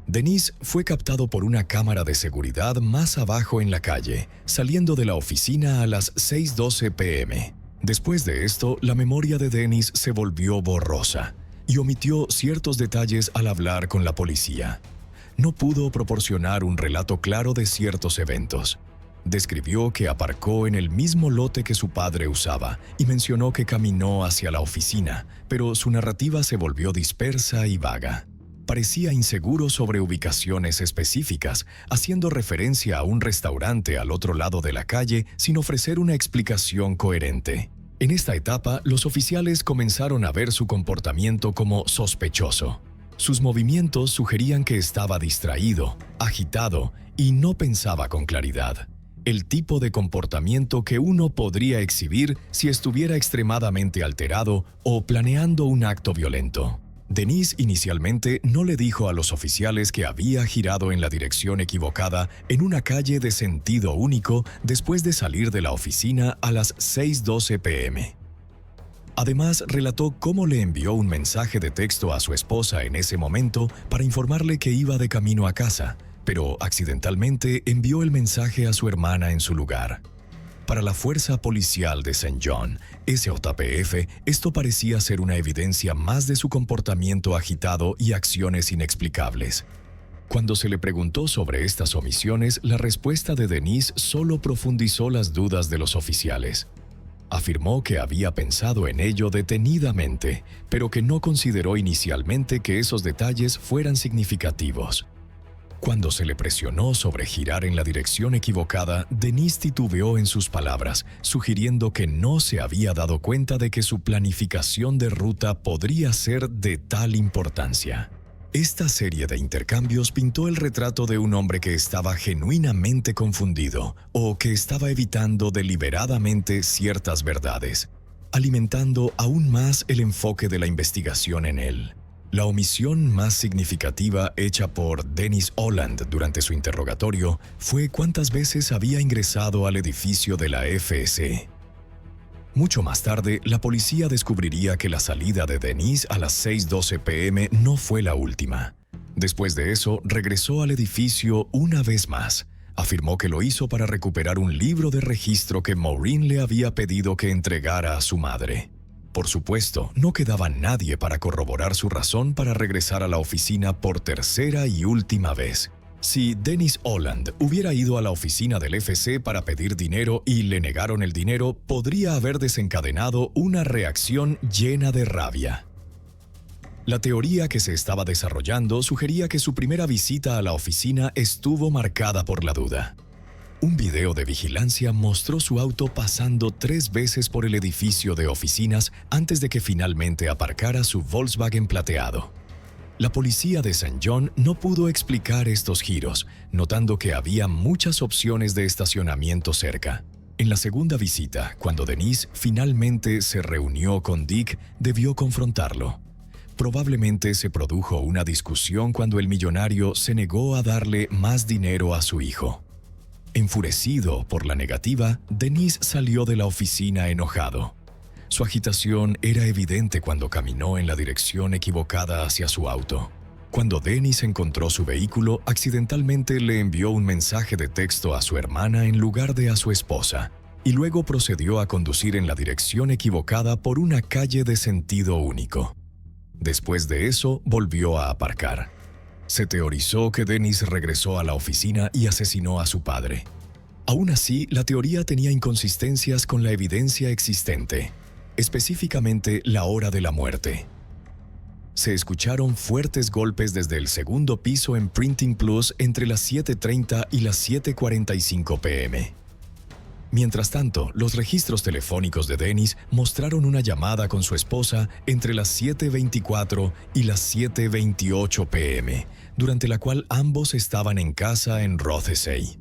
Dennis fue captado por una cámara de seguridad más abajo en la calle, saliendo de la oficina a las 6:12 p.m. Después de esto, la memoria de Dennis se volvió borrosa y omitió ciertos detalles al hablar con la policía. No pudo proporcionar un relato claro de ciertos eventos. Describió que aparcó en el mismo lote que su padre usaba y mencionó que caminó hacia la oficina, pero su narrativa se volvió dispersa y vaga. Parecía inseguro sobre ubicaciones específicas, haciendo referencia a un restaurante al otro lado de la calle sin ofrecer una explicación coherente. En esta etapa, los oficiales comenzaron a ver su comportamiento como sospechoso. Sus movimientos sugerían que estaba distraído, agitado y no pensaba con claridad. El tipo de comportamiento que uno podría exhibir si estuviera extremadamente alterado o planeando un acto violento. Dennis inicialmente no le dijo a los oficiales que había girado en la dirección equivocada en una calle de sentido único después de salir de la oficina a las 6:12 p.m. Además, relató cómo le envió un mensaje de texto a su esposa en ese momento para informarle que iba de camino a casa, pero accidentalmente envió el mensaje a su hermana en su lugar. Para la Fuerza Policial de St. John, SJPF, esto parecía ser una evidencia más de su comportamiento agitado y acciones inexplicables. Cuando se le preguntó sobre estas omisiones, la respuesta de Dennis solo profundizó las dudas de los oficiales. Afirmó que había pensado en ello detenidamente, pero que no consideró inicialmente que esos detalles fueran significativos. Cuando se le presionó sobre girar en la dirección equivocada, Dennis titubeó en sus palabras, sugiriendo que no se había dado cuenta de que su planificación de ruta podría ser de tal importancia. Esta serie de intercambios pintó el retrato de un hombre que estaba genuinamente confundido o que estaba evitando deliberadamente ciertas verdades, alimentando aún más el enfoque de la investigación en él. La omisión más significativa hecha por Dennis Holland durante su interrogatorio fue cuántas veces había ingresado al edificio de la FS. Mucho más tarde, la policía descubriría que la salida de Dennis a las 6:12 p.m. no fue la última. Después de eso, regresó al edificio una vez más. Afirmó que lo hizo para recuperar un libro de registro que Maureen le había pedido que entregara a su madre. Por supuesto, no quedaba nadie para corroborar su razón para regresar a la oficina por tercera y última vez. Si Dennis Holland hubiera ido a la oficina del FC para pedir dinero y le negaron el dinero, podría haber desencadenado una reacción llena de rabia. La teoría que se estaba desarrollando sugería que su primera visita a la oficina estuvo marcada por la duda. Un video de vigilancia mostró su auto pasando 3 veces por el edificio de oficinas antes de que finalmente aparcara su Volkswagen plateado. La policía de St. John no pudo explicar estos giros, notando que había muchas opciones de estacionamiento cerca. En la segunda visita, cuando Dennis finalmente se reunió con Dick, debió confrontarlo. Probablemente se produjo una discusión cuando el millonario se negó a darle más dinero a su hijo. Enfurecido por la negativa, Dennis salió de la oficina enojado. Su agitación era evidente cuando caminó en la dirección equivocada hacia su auto. Cuando Dennis encontró su vehículo, accidentalmente le envió un mensaje de texto a su hermana en lugar de a su esposa, y luego procedió a conducir en la dirección equivocada por una calle de sentido único. Después de eso, volvió a aparcar. Se teorizó que Dennis regresó a la oficina y asesinó a su padre. Aún así, la teoría tenía inconsistencias con la evidencia existente, específicamente la hora de la muerte. Se escucharon fuertes golpes desde el segundo piso en Printing Plus entre las 7:30 y las 7:45 p.m. Mientras tanto, los registros telefónicos de Dennis mostraron una llamada con su esposa entre las 7:24 y las 7:28 p.m., durante la cual ambos estaban en casa en Rothesay.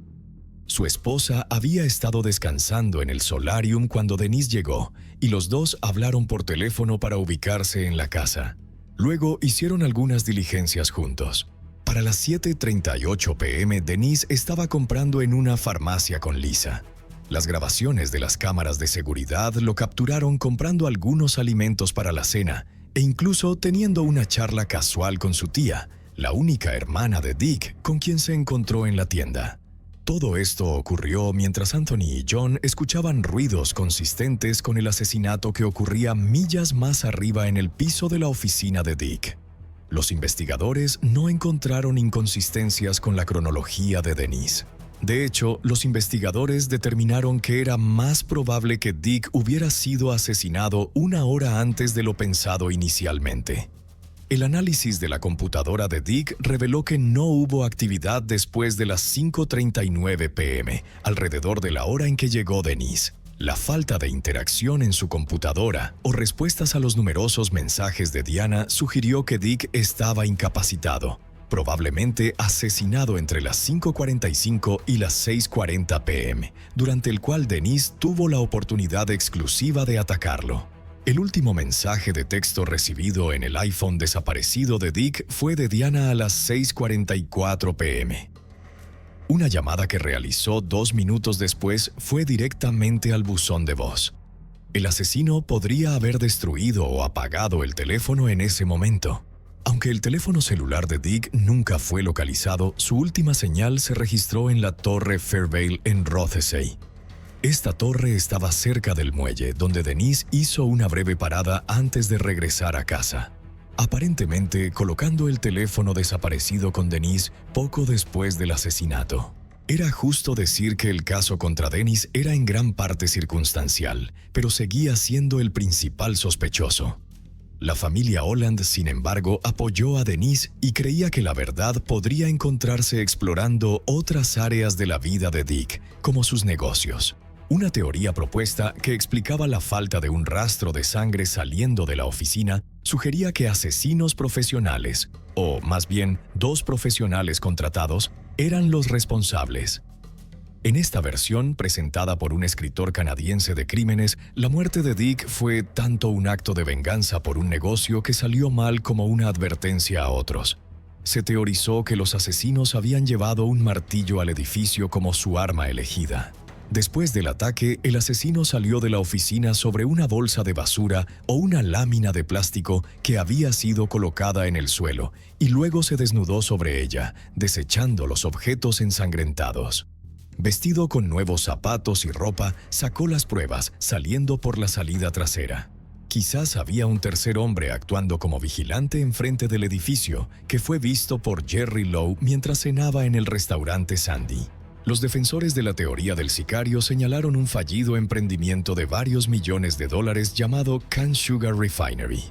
Su esposa había estado descansando en el solarium cuando Dennis llegó, y los dos hablaron por teléfono para ubicarse en la casa. Luego hicieron algunas diligencias juntos. Para las 7:38 p.m., Dennis estaba comprando en una farmacia con Lisa. Las grabaciones de las cámaras de seguridad lo capturaron comprando algunos alimentos para la cena e incluso teniendo una charla casual con su tía, la única hermana de Dick con quien se encontró en la tienda. Todo esto ocurrió mientras Anthony y John escuchaban ruidos consistentes con el asesinato que ocurría millas más arriba en el piso de la oficina de Dick. Los investigadores no encontraron inconsistencias con la cronología de Dennis. De hecho, los investigadores determinaron que era más probable que Dick hubiera sido asesinado una hora antes de lo pensado inicialmente. El análisis de la computadora de Dick reveló que no hubo actividad después de las 5:39 p.m., alrededor de la hora en que llegó Dennis. La falta de interacción en su computadora o respuestas a los numerosos mensajes de Diana sugirió que Dick estaba incapacitado, probablemente asesinado entre las 5:45 y las 6:40 p.m., durante el cual Dennis tuvo la oportunidad exclusiva de atacarlo. El último mensaje de texto recibido en el iPhone desaparecido de Dick fue de Diana a las 6:44 p.m. Una llamada que realizó 2 minutos después fue directamente al buzón de voz. El asesino podría haber destruido o apagado el teléfono en ese momento. Aunque el teléfono celular de Dick nunca fue localizado, su última señal se registró en la Torre Fairvale en Rothesay. Esta torre estaba cerca del muelle, donde Dennis hizo una breve parada antes de regresar a casa, aparentemente colocando el teléfono desaparecido con Dennis poco después del asesinato. Era justo decir que el caso contra Dennis era en gran parte circunstancial, pero seguía siendo el principal sospechoso. La familia Holland, sin embargo, apoyó a Dennis y creía que la verdad podría encontrarse explorando otras áreas de la vida de Dick, como sus negocios. Una teoría propuesta que explicaba la falta de un rastro de sangre saliendo de la oficina sugería que asesinos profesionales, o más bien 2 profesionales contratados, eran los responsables. En esta versión, presentada por un escritor canadiense de crímenes, la muerte de Dick fue tanto un acto de venganza por un negocio que salió mal como una advertencia a otros. Se teorizó que los asesinos habían llevado un martillo al edificio como su arma elegida. Después del ataque, el asesino salió de la oficina sobre una bolsa de basura o una lámina de plástico que había sido colocada en el suelo y luego se desnudó sobre ella, desechando los objetos ensangrentados. Vestido con nuevos zapatos y ropa, sacó las pruebas, saliendo por la salida trasera. Quizás había un tercer hombre actuando como vigilante enfrente del edificio, que fue visto por Jerry Lowe mientras cenaba en el restaurante Sandy. Los defensores de la teoría del sicario señalaron un fallido emprendimiento de varios millones de dólares llamado Can Sugar Refinery.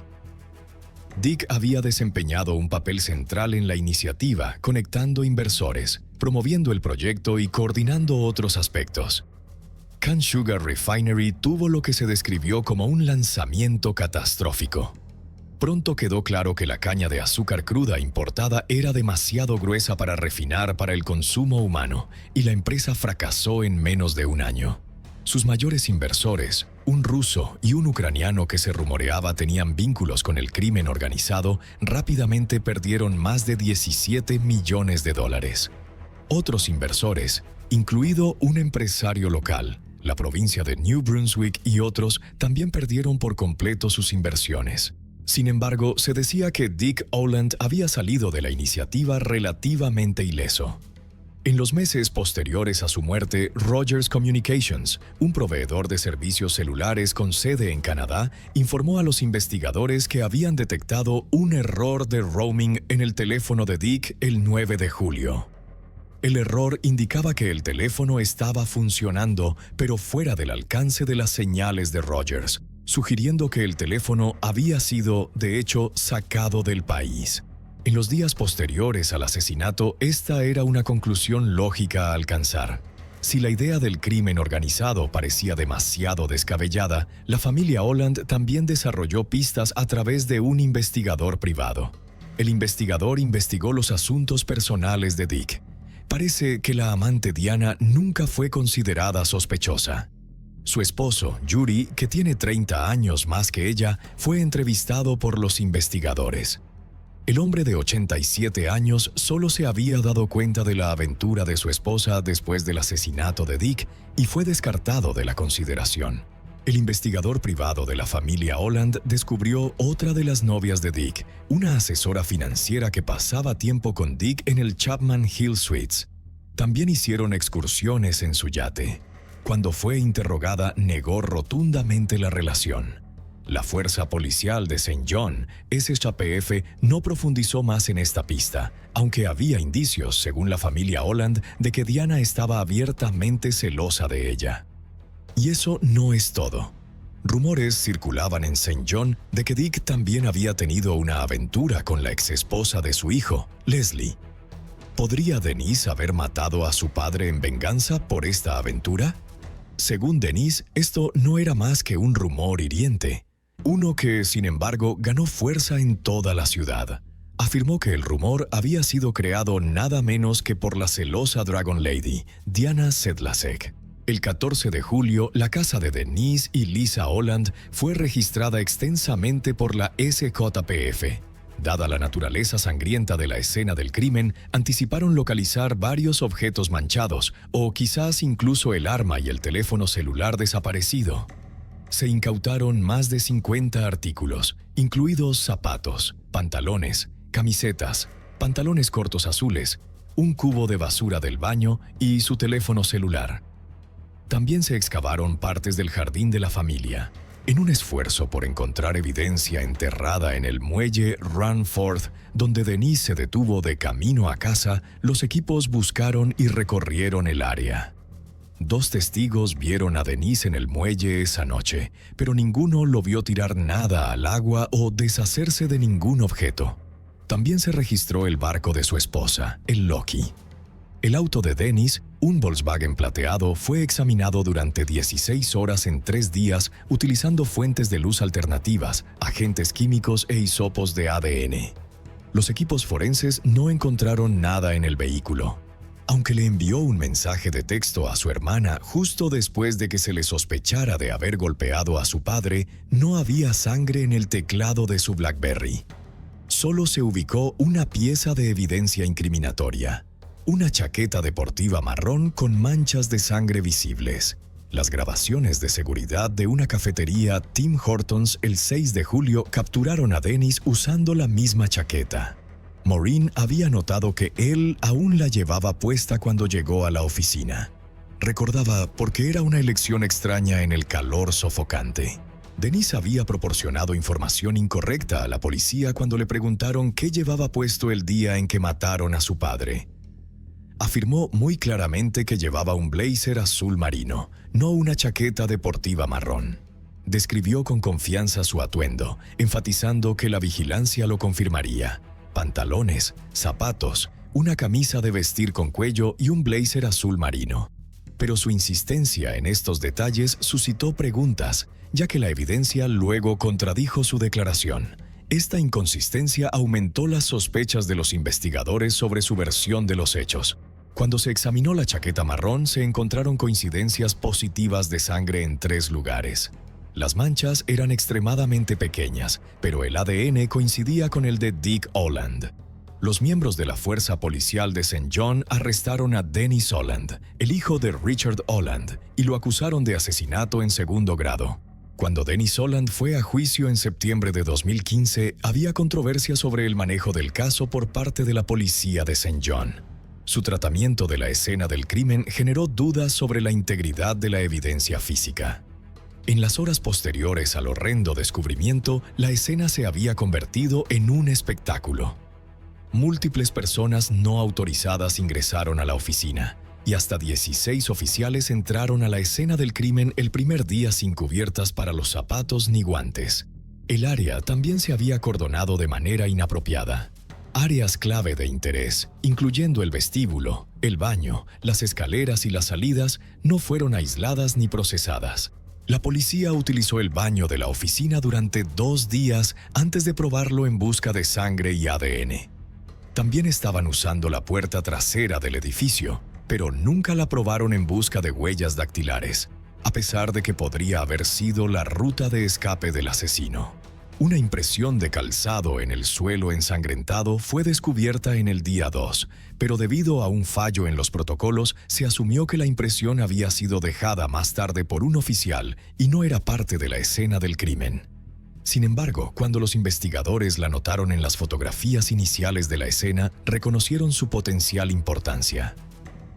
Dick había desempeñado un papel central en la iniciativa, conectando inversores, promoviendo el proyecto y coordinando otros aspectos. Can Sugar Refinery tuvo lo que se describió como un lanzamiento catastrófico. Pronto quedó claro que la caña de azúcar cruda importada era demasiado gruesa para refinar para el consumo humano, y la empresa fracasó en menos de un año. Sus mayores inversores, un ruso y un ucraniano que se rumoreaba tenían vínculos con el crimen organizado, rápidamente perdieron más de 17 millones de dólares. Otros inversores, incluido un empresario local, la provincia de New Brunswick y otros, también perdieron por completo sus inversiones. Sin embargo, se decía que Dick Holland había salido de la iniciativa relativamente ileso. En los meses posteriores a su muerte, Rogers Communications, un proveedor de servicios celulares con sede en Canadá, informó a los investigadores que habían detectado un error de roaming en el teléfono de Dick el 9 de julio. El error indicaba que el teléfono estaba funcionando, pero fuera del alcance de las señales de Rogers, sugiriendo que el teléfono había sido, de hecho, sacado del país. En los días posteriores al asesinato, esta era una conclusión lógica a alcanzar. Si la idea del crimen organizado parecía demasiado descabellada, la familia Holland también desarrolló pistas a través de un investigador privado. El investigador investigó los asuntos personales de Dick. Parece que la amante Diana nunca fue considerada sospechosa. Su esposo, Yuri, que tiene 30 años más que ella, fue entrevistado por los investigadores. El hombre de 87 años solo se había dado cuenta de la aventura de su esposa después del asesinato de Dick y fue descartado de la consideración. El investigador privado de la familia Holland descubrió otra de las novias de Dick, una asesora financiera que pasaba tiempo con Dick en el Chapman Hill Suites. También hicieron excursiones en su yate. Cuando fue interrogada, negó rotundamente la relación. La fuerza policial de St. John, SHPF, no profundizó más en esta pista, aunque había indicios, según la familia Holland, de que Diana estaba abiertamente celosa de ella. Y eso no es todo. Rumores circulaban en St. John de que Dick también había tenido una aventura con la exesposa de su hijo, Leslie. ¿Podría Denise haber matado a su padre en venganza por esta aventura? Según Denise, esto no era más que un rumor hiriente. Uno que, sin embargo, ganó fuerza en toda la ciudad. Afirmó que el rumor había sido creado nada menos que por la celosa Dragon Lady, Diana Sedlacek. El 14 de julio, la casa de Denise y Lisa Holland fue registrada extensamente por la SJPF. Dada la naturaleza sangrienta de la escena del crimen, anticiparon localizar varios objetos manchados, o quizás incluso el arma y el teléfono celular desaparecido. Se incautaron más de 50 artículos, incluidos zapatos, pantalones, camisetas, pantalones cortos azules, un cubo de basura del baño y su teléfono celular. También se excavaron partes del jardín de la familia, en un esfuerzo por encontrar evidencia enterrada en el muelle Ranforth, donde Denise se detuvo de camino a casa. Los equipos buscaron y recorrieron el área. 2 testigos vieron a Denise en el muelle esa noche, pero ninguno lo vio tirar nada al agua o deshacerse de ningún objeto. También se registró el barco de su esposa, el Loki. El auto de Denise, un Volkswagen plateado, fue examinado durante 16 horas en 3 días utilizando fuentes de luz alternativas, agentes químicos e hisopos de ADN. Los equipos forenses no encontraron nada en el vehículo. Aunque le envió un mensaje de texto a su hermana justo después de que se le sospechara de haber golpeado a su padre, no había sangre en el teclado de su BlackBerry. Solo se ubicó una pieza de evidencia incriminatoria: una chaqueta deportiva marrón con manchas de sangre visibles. Las grabaciones de seguridad de una cafetería Tim Hortons el 6 de julio capturaron a Dennis usando la misma chaqueta. Maureen había notado que él aún la llevaba puesta cuando llegó a la oficina. Recordaba por qué era una elección extraña en el calor sofocante. Denise había proporcionado información incorrecta a la policía cuando le preguntaron qué llevaba puesto el día en que mataron a su padre. Afirmó muy claramente que llevaba un blazer azul marino, no una chaqueta deportiva marrón. Describió con confianza su atuendo, enfatizando que la vigilancia lo confirmaría: pantalones, zapatos, una camisa de vestir con cuello y un blazer azul marino. Pero su insistencia en estos detalles suscitó preguntas, ya que la evidencia luego contradijo su declaración. Esta inconsistencia aumentó las sospechas de los investigadores sobre su versión de los hechos. Cuando se examinó la chaqueta marrón, se encontraron coincidencias positivas de sangre en 3 lugares. Las manchas eran extremadamente pequeñas, pero el ADN coincidía con el de Dick Holland. Los miembros de la fuerza policial de St. John arrestaron a Dennis Holland, el hijo de Richard Holland, y lo acusaron de asesinato en 2º grado. Cuando Dennis Holland fue a juicio en septiembre de 2015, había controversia sobre el manejo del caso por parte de la policía de St. John. Su tratamiento de la escena del crimen generó dudas sobre la integridad de la evidencia física. En las horas posteriores al horrendo descubrimiento, la escena se había convertido en un espectáculo. Múltiples personas no autorizadas ingresaron a la oficina, y hasta 16 oficiales entraron a la escena del crimen el primer día sin cubiertas para los zapatos ni guantes. El área también se había acordonado de manera inapropiada. Áreas clave de interés, incluyendo el vestíbulo, el baño, las escaleras y las salidas, no fueron aisladas ni procesadas. La policía utilizó el baño de la oficina durante 2 días antes de probarlo en busca de sangre y ADN. También estaban usando la puerta trasera del edificio, pero nunca la probaron en busca de huellas dactilares, a pesar de que podría haber sido la ruta de escape del asesino. Una impresión de calzado en el suelo ensangrentado fue descubierta en el día 2, pero debido a un fallo en los protocolos, se asumió que la impresión había sido dejada más tarde por un oficial y no era parte de la escena del crimen. Sin embargo, cuando los investigadores la notaron en las fotografías iniciales de la escena, reconocieron su potencial importancia.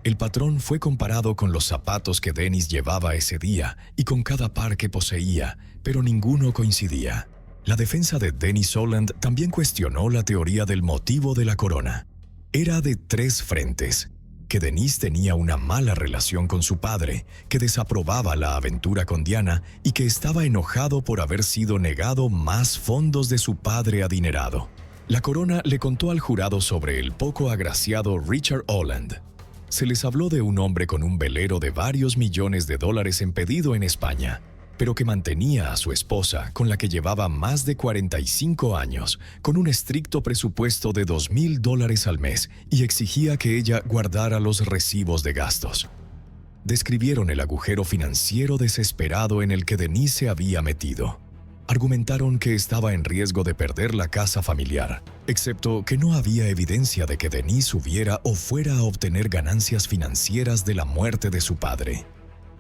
El patrón fue comparado con los zapatos que Dennis llevaba ese día y con cada par que poseía, pero ninguno coincidía. La defensa de Dennis Holland también cuestionó la teoría del motivo de la corona. Era de 3 frentes: que Dennis tenía una mala relación con su padre, que desaprobaba la aventura con Diana y que estaba enojado por haber sido negado más fondos de su padre adinerado. La corona le contó al jurado sobre el poco agraciado Richard Holland. Se les habló de un hombre con un velero de varios millones de dólares en pedido en España, pero que mantenía a su esposa, con la que llevaba más de 45 años, con un estricto presupuesto de $2,000 al mes y exigía que ella guardara los recibos de gastos. Describieron el agujero financiero desesperado en el que Denise se había metido. Argumentaron que estaba en riesgo de perder la casa familiar, excepto que no había evidencia de que Denise hubiera o fuera a obtener ganancias financieras de la muerte de su padre.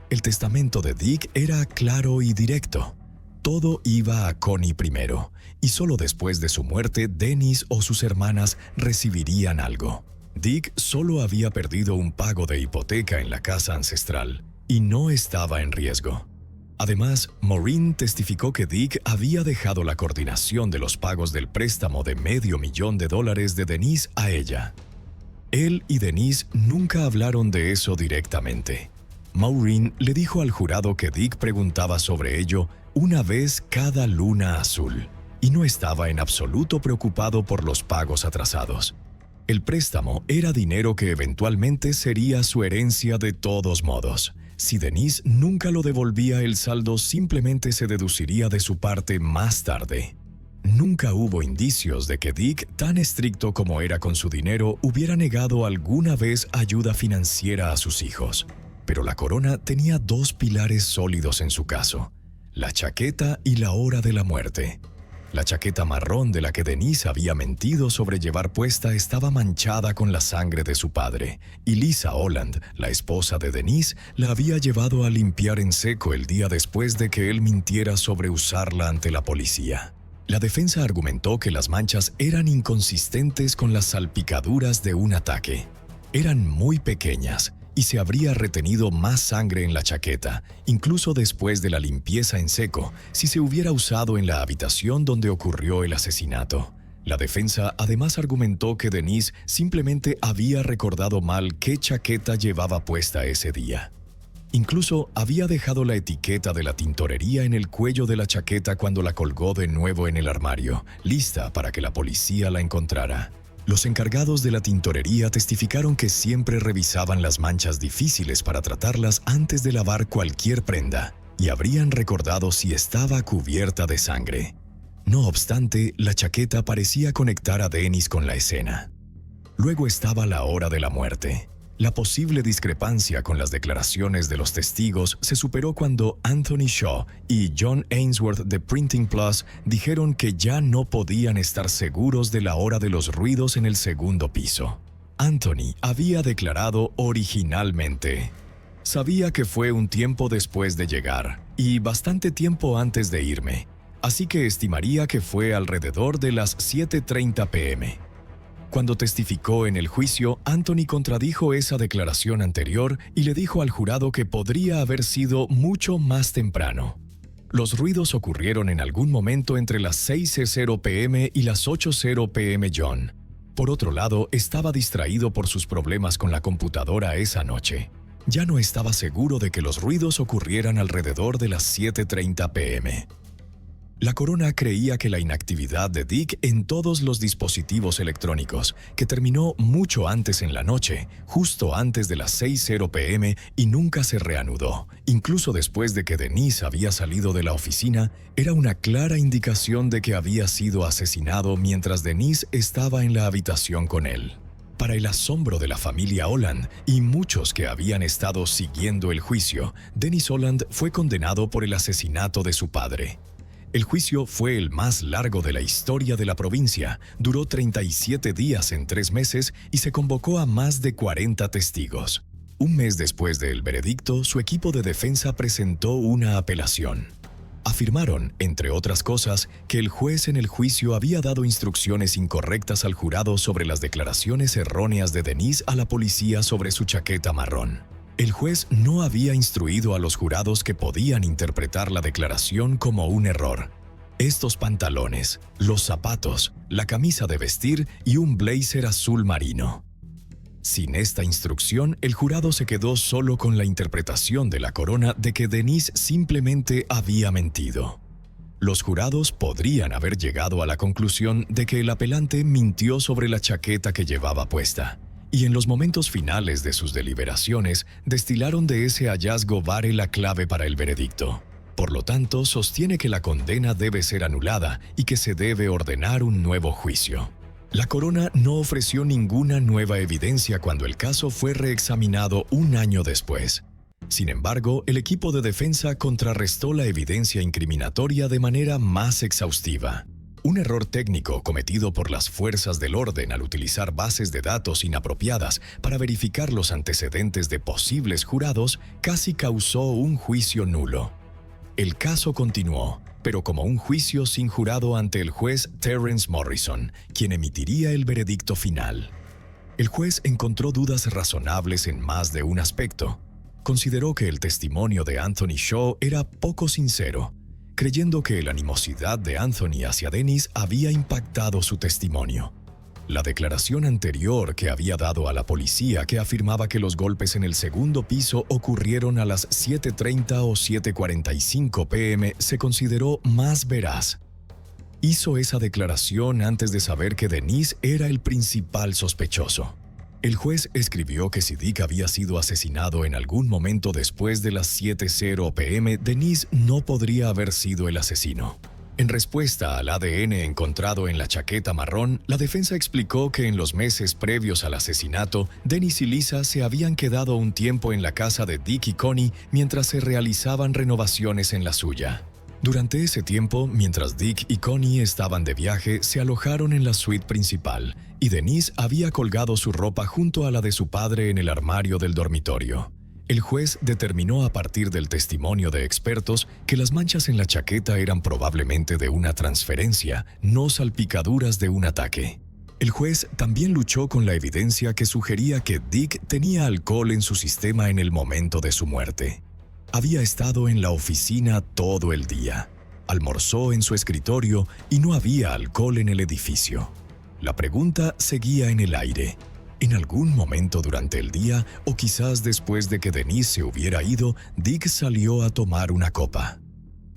El testamento de Dick era claro y directo. Todo iba a Connie primero, y solo después de su muerte Dennis o sus hermanas recibirían algo. Dick solo había perdido un pago de hipoteca en la casa ancestral, y no estaba en riesgo. Además, Maureen testificó que Dick había dejado la coordinación de los pagos del préstamo de $500,000 de Denise a ella. Él y Denise nunca hablaron de eso directamente. Maureen le dijo al jurado que Dick preguntaba sobre ello una vez cada luna azul y no estaba en absoluto preocupado por los pagos atrasados. El préstamo era dinero que eventualmente sería su herencia de todos modos. Si Denise nunca lo devolvía, el saldo simplemente se deduciría de su parte más tarde. Nunca hubo indicios de que Dick, tan estricto como era con su dinero, hubiera negado alguna vez ayuda financiera a sus hijos. Pero la corona tenía 2 pilares sólidos en su caso: la chaqueta y la hora de la muerte. La chaqueta marrón de la que Denise había mentido sobre llevar puesta estaba manchada con la sangre de su padre, y Lisa Holland, la esposa de Denise, la había llevado a limpiar en seco el día después de que él mintiera sobre usarla ante la policía. La defensa argumentó que las manchas eran inconsistentes con las salpicaduras de un ataque. Eran muy pequeñas, y se habría retenido más sangre en la chaqueta, incluso después de la limpieza en seco, si se hubiera usado en la habitación donde ocurrió el asesinato. La defensa además argumentó que Denise simplemente había recordado mal qué chaqueta llevaba puesta ese día. Incluso había dejado la etiqueta de la tintorería en el cuello de la chaqueta cuando la colgó de nuevo en el armario, lista para que la policía la encontrara. Los encargados de la tintorería testificaron que siempre revisaban las manchas difíciles para tratarlas antes de lavar cualquier prenda, y habrían recordado si estaba cubierta de sangre. No obstante, la chaqueta parecía conectar a Dennis con la escena. Luego estaba la hora de la muerte. La posible discrepancia con las declaraciones de los testigos se superó cuando Anthony Shaw y John Ainsworth de Printing Plus dijeron que ya no podían estar seguros de la hora de los ruidos en el segundo piso. Anthony había declarado originalmente: "Sabía que fue un tiempo después de llegar y bastante tiempo antes de irme, así que estimaría que fue alrededor de las 7:30 p.m. Cuando testificó en el juicio, Anthony contradijo esa declaración anterior y le dijo al jurado que podría haber sido mucho más temprano. Los ruidos ocurrieron en algún momento entre las 6:00 p.m. y las 8:00 p.m. John. Por otro lado, estaba distraído por sus problemas con la computadora esa noche. Ya no estaba seguro de que los ruidos ocurrieran alrededor de las 7:30 p.m. La corona creía que la inactividad de Dick en todos los dispositivos electrónicos, que terminó mucho antes en la noche, justo antes de las 6:00 p.m. y nunca se reanudó, incluso después de que Denise había salido de la oficina, era una clara indicación de que había sido asesinado mientras Denise estaba en la habitación con él. Para el asombro de la familia Holland y muchos que habían estado siguiendo el juicio, Dennis Holland fue condenado por el asesinato de su padre. El juicio fue el más largo de la historia de la provincia, duró 37 días en 3 meses y se convocó a más de 40 testigos. Un mes después del veredicto, su equipo de defensa presentó una apelación. Afirmaron, entre otras cosas, que el juez en el juicio había dado instrucciones incorrectas al jurado sobre las declaraciones erróneas de Denise a la policía sobre su chaqueta marrón. El juez no había instruido a los jurados que podían interpretar la declaración como un error. Estos pantalones, los zapatos, la camisa de vestir y un blazer azul marino. Sin esta instrucción, el jurado se quedó solo con la interpretación de la corona de que Denise simplemente había mentido. Los jurados podrían haber llegado a la conclusión de que el apelante mintió sobre la chaqueta que llevaba puesta, y en los momentos finales de sus deliberaciones destilaron de ese hallazgo Vare la clave para el veredicto. Por lo tanto, sostiene que la condena debe ser anulada y que se debe ordenar un nuevo juicio. La corona no ofreció ninguna nueva evidencia cuando el caso fue reexaminado un año después. Sin embargo, el equipo de defensa contrarrestó la evidencia incriminatoria de manera más exhaustiva. Un error técnico cometido por las fuerzas del orden al utilizar bases de datos inapropiadas para verificar los antecedentes de posibles jurados casi causó un juicio nulo. El caso continuó, pero como un juicio sin jurado ante el juez Terrence Morrison, quien emitiría el veredicto final. El juez encontró dudas razonables en más de un aspecto. Consideró que el testimonio de Anthony Shaw era poco sincero, creyendo que la animosidad de Anthony hacia Dennis había impactado su testimonio. La declaración anterior que había dado a la policía que afirmaba que los golpes en el segundo piso ocurrieron a las 7:30 o 7:45 p.m. se consideró más veraz. Hizo esa declaración antes de saber que Denise era el principal sospechoso. El juez escribió que si Dick había sido asesinado en algún momento después de las 7:00 p.m., Denise no podría haber sido el asesino. En respuesta al ADN encontrado en la chaqueta marrón, la defensa explicó que en los meses previos al asesinato, Dennis y Lisa se habían quedado un tiempo en la casa de Dick y Connie mientras se realizaban renovaciones en la suya. Durante ese tiempo, mientras Dick y Connie estaban de viaje, se alojaron en la suite principal, y Denise había colgado su ropa junto a la de su padre en el armario del dormitorio. El juez determinó a partir del testimonio de expertos que las manchas en la chaqueta eran probablemente de una transferencia, no salpicaduras de un ataque. El juez también luchó con la evidencia que sugería que Dick tenía alcohol en su sistema en el momento de su muerte. Había estado en la oficina todo el día, almorzó en su escritorio y no había alcohol en el edificio. La pregunta seguía en el aire. En algún momento durante el día, o quizás después de que Denise se hubiera ido, Dick salió a tomar una copa.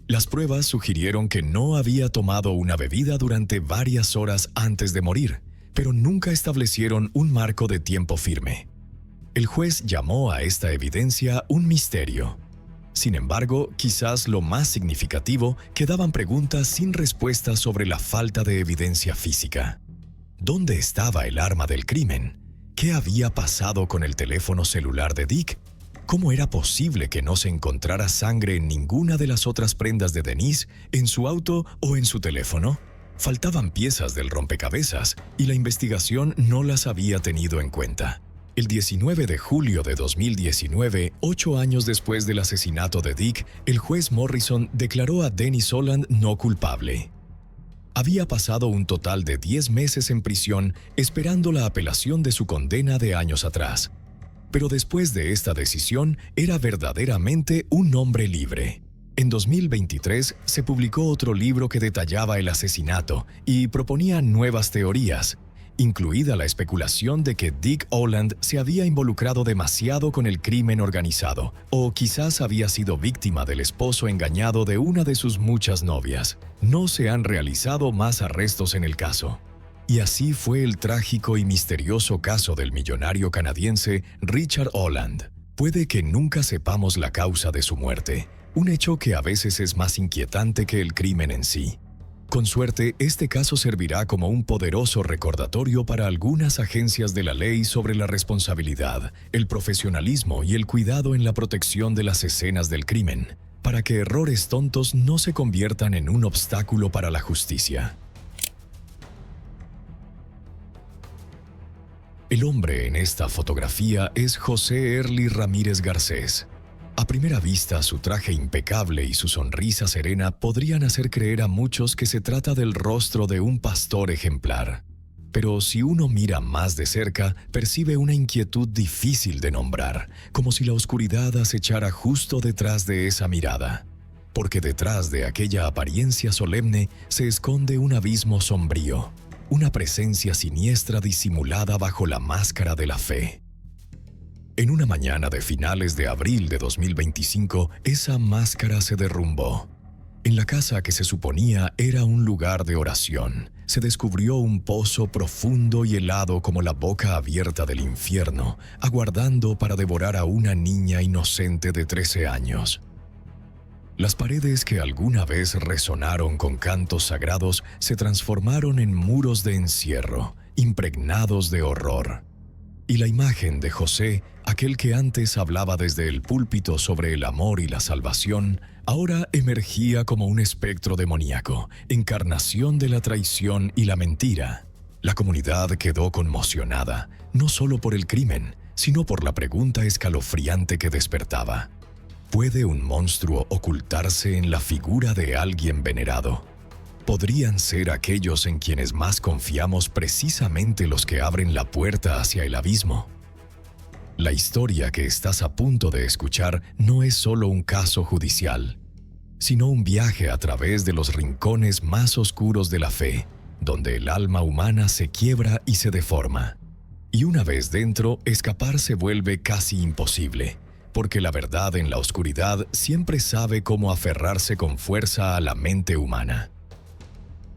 Las pruebas sugirieron que no había tomado una bebida durante varias horas antes de morir, pero nunca establecieron un marco de tiempo firme. El juez llamó a esta evidencia un misterio. Sin embargo, quizás lo más significativo, quedaban preguntas sin respuesta sobre la falta de evidencia física. ¿Dónde estaba el arma del crimen? ¿Qué había pasado con el teléfono celular de Dick? ¿Cómo era posible que no se encontrara sangre en ninguna de las otras prendas de Denise, en su auto o en su teléfono? Faltaban piezas del rompecabezas y la investigación no las había tenido en cuenta. El 19 de julio de 2019, 8 años después del asesinato de Dick, el juez Morrison declaró a Dennis Holland no culpable. Había pasado un total de 10 meses en prisión esperando la apelación de su condena de años atrás. Pero después de esta decisión, era verdaderamente un hombre libre. En 2023 se publicó otro libro que detallaba el asesinato y proponía nuevas teorías, incluida la especulación de que Dick Holland se había involucrado demasiado con el crimen organizado, o quizás había sido víctima del esposo engañado de una de sus muchas novias. No se han realizado más arrestos en el caso. Y así fue el trágico y misterioso caso del millonario canadiense Richard Holland. Puede que nunca sepamos la causa de su muerte, un hecho que a veces es más inquietante que el crimen en sí. Con suerte, este caso servirá como un poderoso recordatorio para algunas agencias de la ley sobre la responsabilidad, el profesionalismo y el cuidado en la protección de las escenas del crimen, para que errores tontos no se conviertan en un obstáculo para la justicia. El hombre en esta fotografía es José Early Ramírez Garcés. A primera vista, su traje impecable y su sonrisa serena podrían hacer creer a muchos que se trata del rostro de un pastor ejemplar. Pero si uno mira más de cerca, percibe una inquietud difícil de nombrar, como si la oscuridad acechara justo detrás de esa mirada. Porque detrás de aquella apariencia solemne se esconde un abismo sombrío, una presencia siniestra disimulada bajo la máscara de la fe. En una mañana de finales de abril de 2025, esa máscara se derrumbó. En la casa que se suponía era un lugar de oración, se descubrió un pozo profundo y helado como la boca abierta del infierno, aguardando para devorar a una niña inocente de 13 años. Las paredes que alguna vez resonaron con cantos sagrados se transformaron en muros de encierro, impregnados de horror. Y la imagen de José, aquel que antes hablaba desde el púlpito sobre el amor y la salvación, ahora emergía como un espectro demoníaco, encarnación de la traición y la mentira. La comunidad quedó conmocionada, no solo por el crimen, sino por la pregunta escalofriante que despertaba. ¿Puede un monstruo ocultarse en la figura de alguien venerado? ¿Podrían ser aquellos en quienes más confiamos precisamente los que abren la puerta hacia el abismo? La historia que estás a punto de escuchar no es solo un caso judicial, sino un viaje a través de los rincones más oscuros de la fe, donde el alma humana se quiebra y se deforma. Y una vez dentro, escapar se vuelve casi imposible, porque la verdad en la oscuridad siempre sabe cómo aferrarse con fuerza a la mente humana.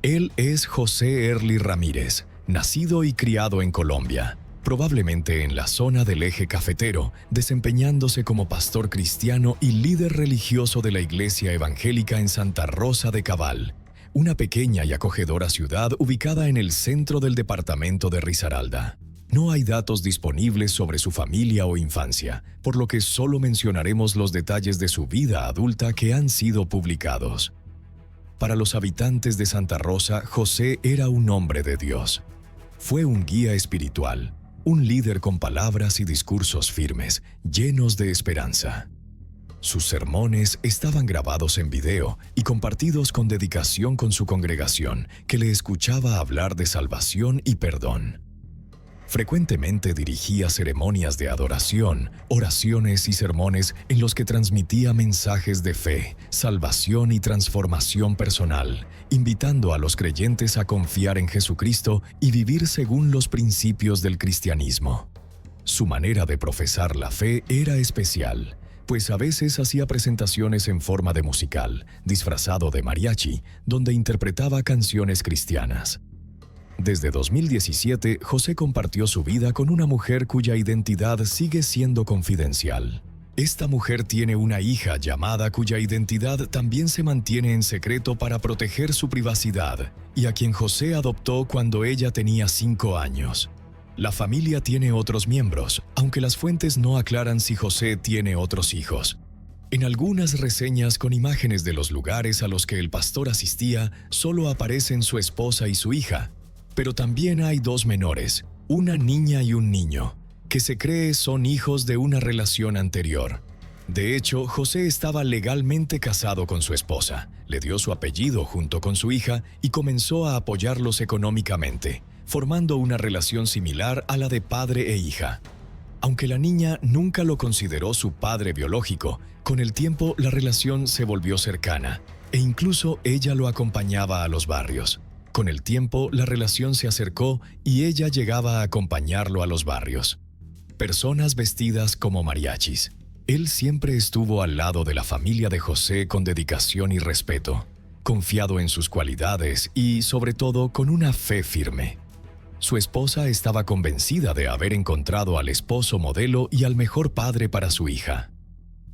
Él es José Early Ramírez, nacido y criado en Colombia, probablemente en la zona del eje cafetero, desempeñándose como pastor cristiano y líder religioso de la iglesia evangélica en Santa Rosa de Cabal, una pequeña y acogedora ciudad ubicada en el centro del departamento de Risaralda. No hay datos disponibles sobre su familia o infancia, por lo que solo mencionaremos los detalles de su vida adulta que han sido publicados. Para los habitantes de Santa Rosa, José era un hombre de Dios. Fue un guía espiritual, un líder con palabras y discursos firmes, llenos de esperanza. Sus sermones estaban grabados en video y compartidos con dedicación con su congregación, que le escuchaba hablar de salvación y perdón. Frecuentemente dirigía ceremonias de adoración, oraciones y sermones en los que transmitía mensajes de fe, salvación y transformación personal, invitando a los creyentes a confiar en Jesucristo y vivir según los principios del cristianismo. Su manera de profesar la fe era especial, pues a veces hacía presentaciones en forma de musical, disfrazado de mariachi, donde interpretaba canciones cristianas. Desde 2017, José compartió su vida con una mujer cuya identidad sigue siendo confidencial. Esta mujer tiene una hija llamada cuya identidad también se mantiene en secreto para proteger su privacidad y a quien José adoptó cuando ella tenía 5 años. La familia tiene otros miembros, aunque las fuentes no aclaran si José tiene otros hijos. En algunas reseñas con imágenes de los lugares a los que el pastor asistía, solo aparecen su esposa y su hija. Pero también hay 2 menores, una niña y un niño, que se cree son hijos de una relación anterior. De hecho, José estaba legalmente casado con su esposa, le dio su apellido junto con su hija y comenzó a apoyarlos económicamente, formando una relación similar a la de padre e hija. Aunque la niña nunca lo consideró su padre biológico, con el tiempo la relación se volvió cercana, e incluso ella lo acompañaba a los barrios. Con el tiempo, la relación se acercó y ella llegaba a acompañarlo a los barrios. Personas vestidas como mariachis. Él siempre estuvo al lado de la familia de José con dedicación y respeto, confiado en sus cualidades y, sobre todo, con una fe firme. Su esposa estaba convencida de haber encontrado al esposo modelo y al mejor padre para su hija.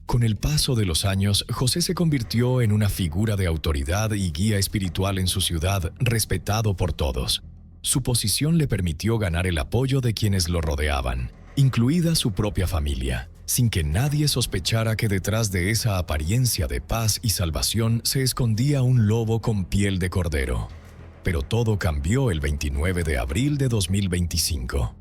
Con el paso de los años, José se convirtió en una figura de autoridad y guía espiritual en su ciudad, respetado por todos. Su posición le permitió ganar el apoyo de quienes lo rodeaban, incluida su propia familia, sin que nadie sospechara que detrás de esa apariencia de paz y salvación se escondía un lobo con piel de cordero. Pero todo cambió el 29 de abril de 2025.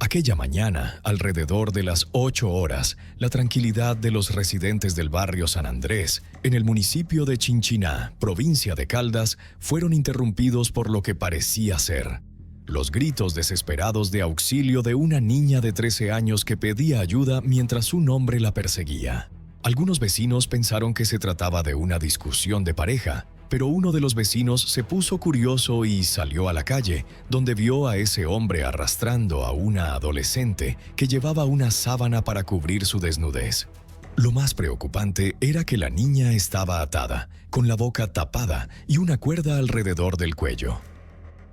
Aquella mañana, alrededor de las 8 horas, la tranquilidad de los residentes del barrio San Andrés, en el municipio de Chinchiná, provincia de Caldas, fueron interrumpidos por lo que parecía ser los gritos desesperados de auxilio de una niña de 13 años que pedía ayuda mientras un hombre la perseguía. Algunos vecinos pensaron que se trataba de una discusión de pareja, pero uno de los vecinos se puso curioso y salió a la calle, donde vio a ese hombre arrastrando a una adolescente que llevaba una sábana para cubrir su desnudez. Lo más preocupante era que la niña estaba atada, con la boca tapada y una cuerda alrededor del cuello.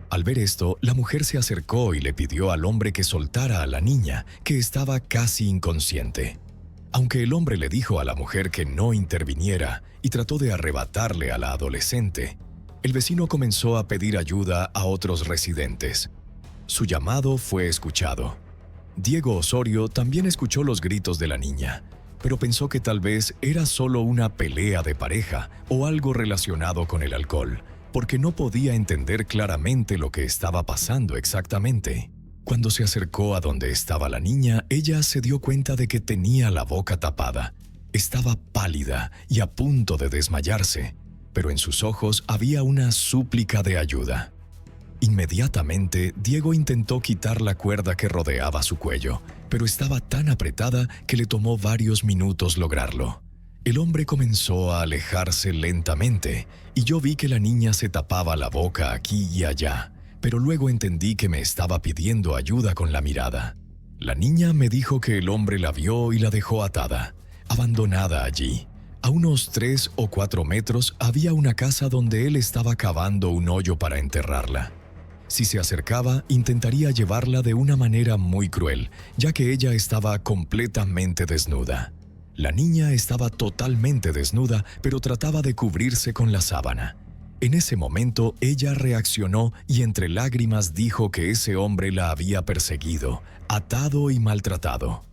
Al ver esto, la mujer se acercó y le pidió al hombre que soltara a la niña, que estaba casi inconsciente. Aunque el hombre le dijo a la mujer que no interviniera y trató de arrebatarle a la adolescente, el vecino comenzó a pedir ayuda a otros residentes. Su llamado fue escuchado. Diego Osorio también escuchó los gritos de la niña, pero pensó que tal vez era solo una pelea de pareja o algo relacionado con el alcohol, porque no podía entender claramente lo que estaba pasando exactamente. Cuando se acercó a donde estaba la niña, ella se dio cuenta de que tenía la boca tapada. Estaba pálida y a punto de desmayarse, pero en sus ojos había una súplica de ayuda. Inmediatamente, Diego intentó quitar la cuerda que rodeaba su cuello, pero estaba tan apretada que le tomó varios minutos lograrlo. El hombre comenzó a alejarse lentamente y yo vi que la niña se tapaba la boca aquí y allá, pero luego entendí que me estaba pidiendo ayuda con la mirada. La niña me dijo que el hombre la vio y la dejó atada, abandonada allí. A unos 3 o 4 metros había una casa donde él estaba cavando un hoyo para enterrarla. Si se acercaba, intentaría llevarla de una manera muy cruel, ya que ella estaba completamente desnuda. La niña estaba totalmente desnuda, pero trataba de cubrirse con la sábana. En ese momento, ella reaccionó y entre lágrimas dijo que ese hombre la había perseguido, atado y maltratado.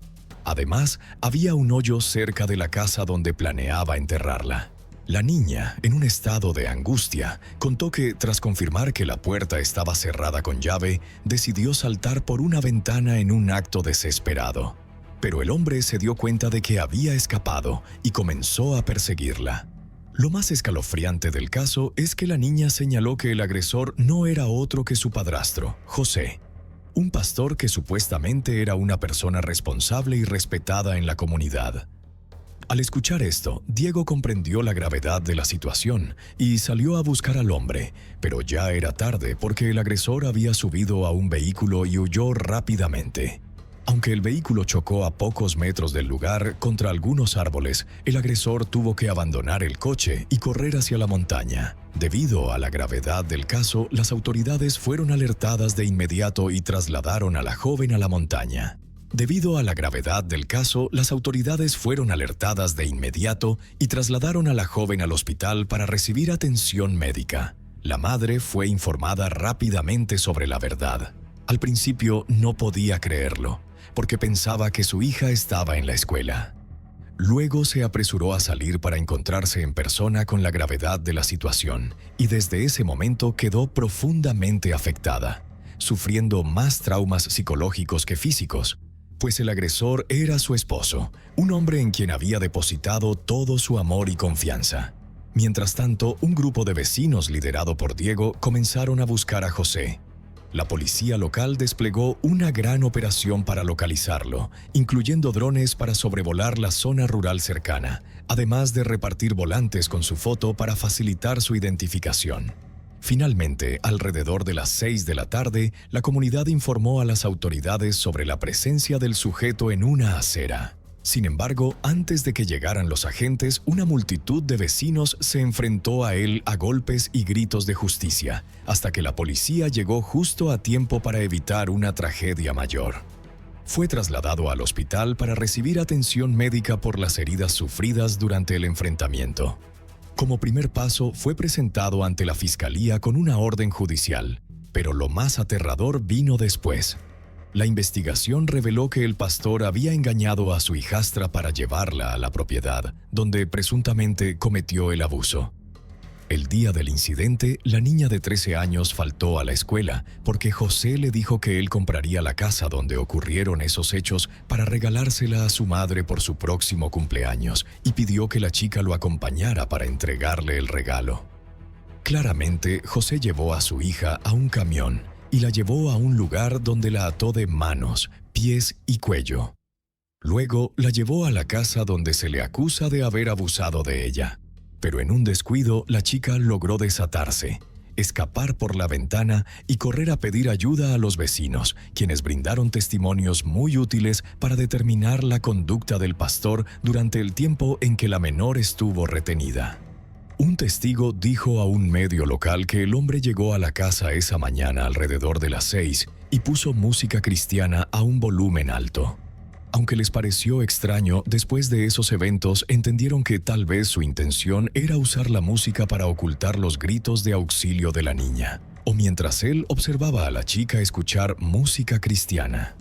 Además, había un hoyo cerca de la casa donde planeaba enterrarla. La niña, en un estado de angustia, contó que, tras confirmar que la puerta estaba cerrada con llave, decidió saltar por una ventana en un acto desesperado. Pero el hombre se dio cuenta de que había escapado y comenzó a perseguirla. Lo más escalofriante del caso es que la niña señaló que el agresor no era otro que su padrastro, José, un pastor que supuestamente era una persona responsable y respetada en la comunidad. Al escuchar esto, Diego comprendió la gravedad de la situación y salió a buscar al hombre, pero ya era tarde porque el agresor había subido a un vehículo y huyó rápidamente. Aunque el vehículo chocó a pocos metros del lugar contra algunos árboles, el agresor tuvo que abandonar el coche y correr hacia la montaña. Debido a la gravedad del caso, las autoridades fueron alertadas de inmediato y trasladaron a la joven a la montaña. Debido a la gravedad del caso, las autoridades fueron alertadas de inmediato y trasladaron a la joven al hospital para recibir atención médica. La madre fue informada rápidamente sobre la verdad. Al principio no podía creerlo, porque pensaba que su hija estaba en la escuela. Luego se apresuró a salir para encontrarse en persona con la gravedad de la situación, y desde ese momento quedó profundamente afectada, sufriendo más traumas psicológicos que físicos, pues el agresor era su esposo, un hombre en quien había depositado todo su amor y confianza. Mientras tanto, un grupo de vecinos liderado por Diego comenzaron a buscar a José. La policía local desplegó una gran operación para localizarlo, incluyendo drones para sobrevolar la zona rural cercana, además de repartir volantes con su foto para facilitar su identificación. Finalmente, alrededor de las 6 de la tarde, la comunidad informó a las autoridades sobre la presencia del sujeto en una acera. Sin embargo, antes de que llegaran los agentes, una multitud de vecinos se enfrentó a él a golpes y gritos de justicia, hasta que la policía llegó justo a tiempo para evitar una tragedia mayor. Fue trasladado al hospital para recibir atención médica por las heridas sufridas durante el enfrentamiento. Como primer paso, fue presentado ante la fiscalía con una orden judicial, pero lo más aterrador vino después. La investigación reveló que el pastor había engañado a su hijastra para llevarla a la propiedad, donde presuntamente cometió el abuso. El día del incidente, la niña de 13 años faltó a la escuela porque José le dijo que él compraría la casa donde ocurrieron esos hechos para regalársela a su madre por su próximo cumpleaños y pidió que la chica lo acompañara para entregarle el regalo. Claramente, José llevó a su hija a un camión y la llevó a un lugar donde la ató de manos, pies y cuello. Luego la llevó a la casa donde se le acusa de haber abusado de ella. Pero en un descuido, la chica logró desatarse, escapar por la ventana y correr a pedir ayuda a los vecinos, quienes brindaron testimonios muy útiles para determinar la conducta del pastor durante el tiempo en que la menor estuvo retenida. Un testigo dijo a un medio local que el hombre llegó a la casa esa mañana alrededor de las 6 y puso música cristiana a un volumen alto. Aunque les pareció extraño, después de esos eventos entendieron que tal vez su intención era usar la música para ocultar los gritos de auxilio de la niña, o mientras él observaba a la chica escuchar música cristiana.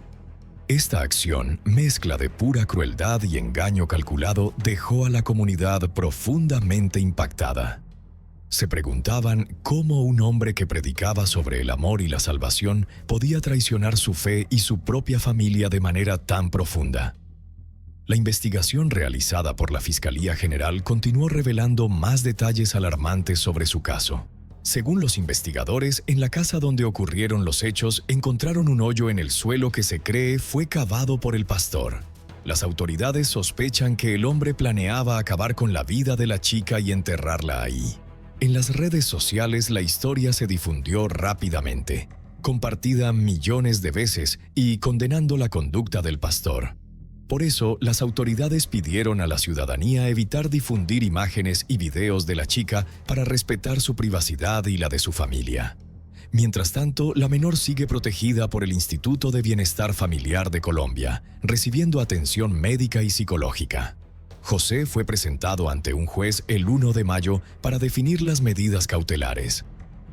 Esta acción, mezcla de pura crueldad y engaño calculado, dejó a la comunidad profundamente impactada. Se preguntaban cómo un hombre que predicaba sobre el amor y la salvación podía traicionar su fe y su propia familia de manera tan profunda. La investigación realizada por la Fiscalía General continuó revelando más detalles alarmantes sobre su caso. Según los investigadores, en la casa donde ocurrieron los hechos encontraron un hoyo en el suelo que se cree fue cavado por el pastor. Las autoridades sospechan que el hombre planeaba acabar con la vida de la chica y enterrarla ahí. En las redes sociales la historia se difundió rápidamente, compartida millones de veces y condenando la conducta del pastor. Por eso, las autoridades pidieron a la ciudadanía evitar difundir imágenes y videos de la chica para respetar su privacidad y la de su familia. Mientras tanto, la menor sigue protegida por el Instituto de Bienestar Familiar de Colombia, recibiendo atención médica y psicológica. José fue presentado ante un juez el 1 de mayo para definir las medidas cautelares.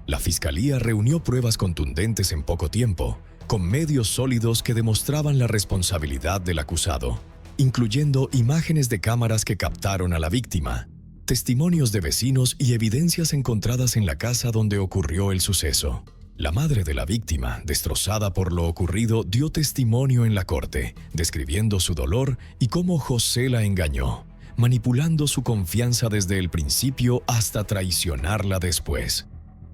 La Fiscalía reunió pruebas contundentes en poco tiempo, con medios sólidos que demostraban la responsabilidad del acusado, incluyendo imágenes de cámaras que captaron a la víctima, testimonios de vecinos y evidencias encontradas en la casa donde ocurrió el suceso. La madre de la víctima, destrozada por lo ocurrido, dio testimonio en la corte, describiendo su dolor y cómo José la engañó, manipulando su confianza desde el principio hasta traicionarla después.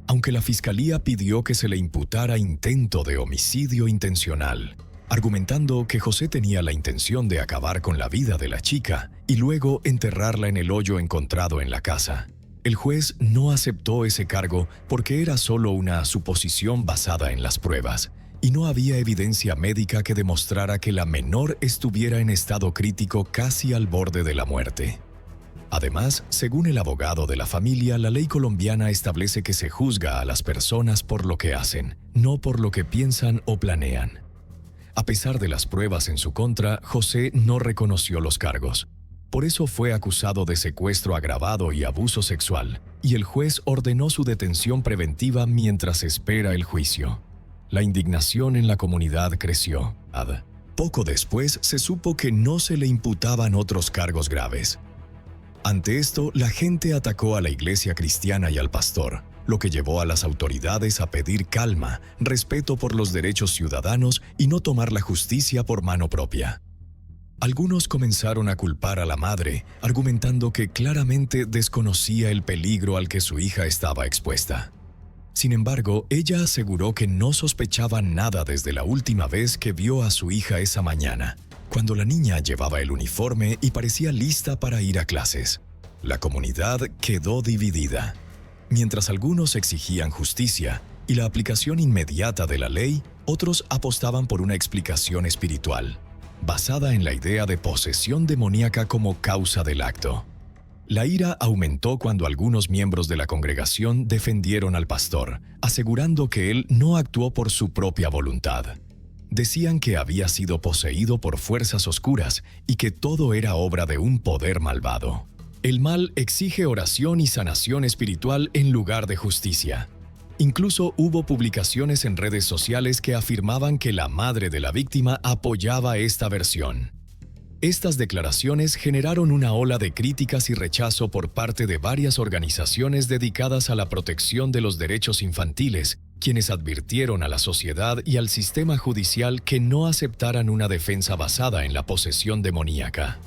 Aunque la fiscalía pidió que se le imputara intento de homicidio intencional, argumentando que José tenía la intención de acabar con la vida de la chica y luego enterrarla en el hoyo encontrado en la casa. El juez no aceptó ese cargo porque era solo una suposición basada en las pruebas, y no había evidencia médica que demostrara que la menor estuviera en estado crítico casi al borde de la muerte. Además, según el abogado de la familia, la ley colombiana establece que se juzga a las personas por lo que hacen, no por lo que piensan o planean. A pesar de las pruebas en su contra, José no reconoció los cargos. Por eso fue acusado de secuestro agravado y abuso sexual, y el juez ordenó su detención preventiva mientras espera el juicio. La indignación en la comunidad creció. Poco después se supo que no se le imputaban otros cargos graves. Ante esto, la gente atacó a la iglesia cristiana y al pastor, lo que llevó a las autoridades a pedir calma, respeto por los derechos ciudadanos y no tomar la justicia por mano propia. Algunos comenzaron a culpar a la madre, argumentando que claramente desconocía el peligro al que su hija estaba expuesta. Sin embargo, ella aseguró que no sospechaba nada desde la última vez que vio a su hija esa mañana, cuando la niña llevaba el uniforme y parecía lista para ir a clases. La comunidad quedó dividida. Mientras algunos exigían justicia y la aplicación inmediata de la ley, otros apostaban por una explicación espiritual, basada en la idea de posesión demoníaca como causa del acto. La ira aumentó cuando algunos miembros de la congregación defendieron al pastor, asegurando que él no actuó por su propia voluntad. Decían que había sido poseído por fuerzas oscuras y que todo era obra de un poder malvado. El mal exige oración y sanación espiritual en lugar de justicia. Incluso hubo publicaciones en redes sociales que afirmaban que la madre de la víctima apoyaba esta versión. Estas declaraciones generaron una ola de críticas y rechazo por parte de varias organizaciones dedicadas a la protección de los derechos infantiles, quienes advirtieron a la sociedad y al sistema judicial que no aceptaran una defensa basada en la posesión demoníaca.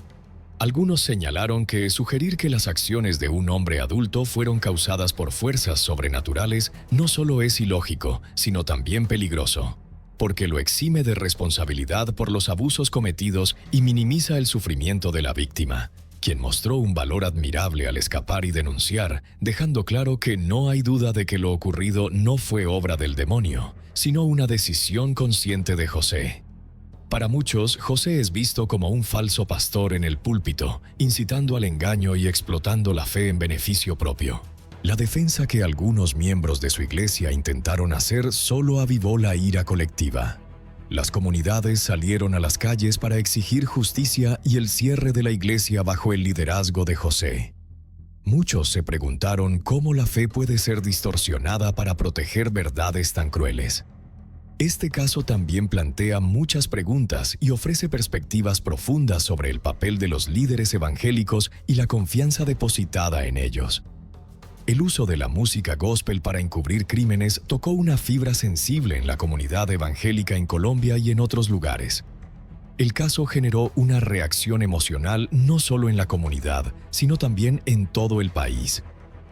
Algunos señalaron que sugerir que las acciones de un hombre adulto fueron causadas por fuerzas sobrenaturales no solo es ilógico, sino también peligroso, porque lo exime de responsabilidad por los abusos cometidos y minimiza el sufrimiento de la víctima, quien mostró un valor admirable al escapar y denunciar, dejando claro que no hay duda de que lo ocurrido no fue obra del demonio, sino una decisión consciente de José. Para muchos, José es visto como un falso pastor en el púlpito, incitando al engaño y explotando la fe en beneficio propio. La defensa que algunos miembros de su iglesia intentaron hacer solo avivó la ira colectiva. Las comunidades salieron a las calles para exigir justicia y el cierre de la iglesia bajo el liderazgo de José. Muchos se preguntaron cómo la fe puede ser distorsionada para proteger verdades tan crueles. Este caso también plantea muchas preguntas y ofrece perspectivas profundas sobre el papel de los líderes evangélicos y la confianza depositada en ellos. El uso de la música gospel para encubrir crímenes tocó una fibra sensible en la comunidad evangélica en Colombia y en otros lugares. El caso generó una reacción emocional no solo en la comunidad, sino también en todo el país,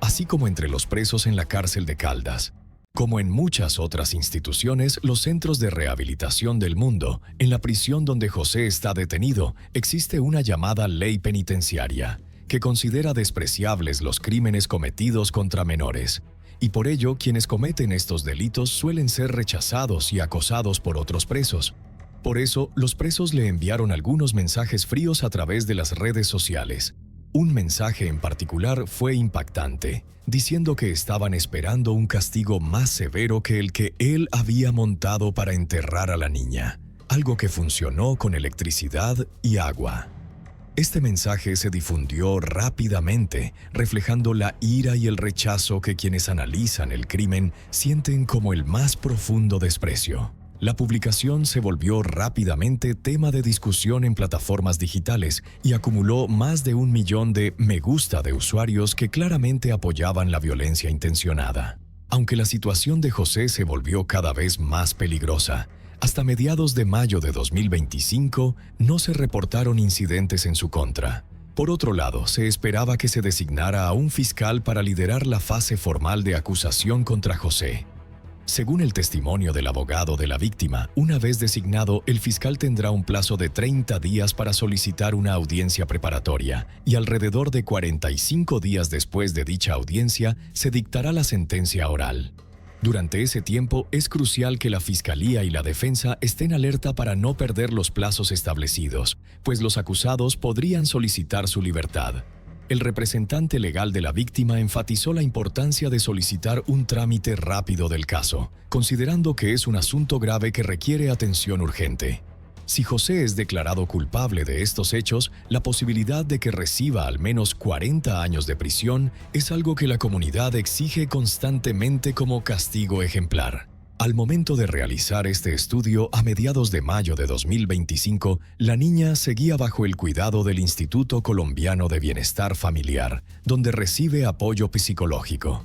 así como entre los presos en la cárcel de Caldas. Como en muchas otras instituciones, los centros de rehabilitación del mundo, en la prisión donde José está detenido, existe una llamada ley penitenciaria, que considera despreciables los crímenes cometidos contra menores, y por ello quienes cometen estos delitos suelen ser rechazados y acosados por otros presos. Por eso, los presos le enviaron algunos mensajes fríos a través de las redes sociales. Un mensaje en particular fue impactante, diciendo que estaban esperando un castigo más severo que el que él había montado para enterrar a la niña, algo que funcionó con electricidad y agua. Este mensaje se difundió rápidamente, reflejando la ira y el rechazo que quienes analizan el crimen sienten como el más profundo desprecio. La publicación se volvió rápidamente tema de discusión en plataformas digitales y acumuló más de 1 millón de me gusta de usuarios que claramente apoyaban la violencia intencionada. Aunque la situación de José se volvió cada vez más peligrosa, hasta mediados de mayo de 2025 no se reportaron incidentes en su contra. Por otro lado, se esperaba que se designara a un fiscal para liderar la fase formal de acusación contra José. Según el testimonio del abogado de la víctima, una vez designado, el fiscal tendrá un plazo de 30 días para solicitar una audiencia preparatoria y alrededor de 45 días después de dicha audiencia se dictará la sentencia oral. Durante ese tiempo, es crucial que la Fiscalía y la defensa estén alerta para no perder los plazos establecidos, pues los acusados podrían solicitar su libertad. El representante legal de la víctima enfatizó la importancia de solicitar un trámite rápido del caso, considerando que es un asunto grave que requiere atención urgente. Si José es declarado culpable de estos hechos, la posibilidad de que reciba al menos 40 años de prisión es algo que la comunidad exige constantemente como castigo ejemplar. Al momento de realizar este estudio, a mediados de mayo de 2025, la niña seguía bajo el cuidado del Instituto Colombiano de Bienestar Familiar, donde recibe apoyo psicológico.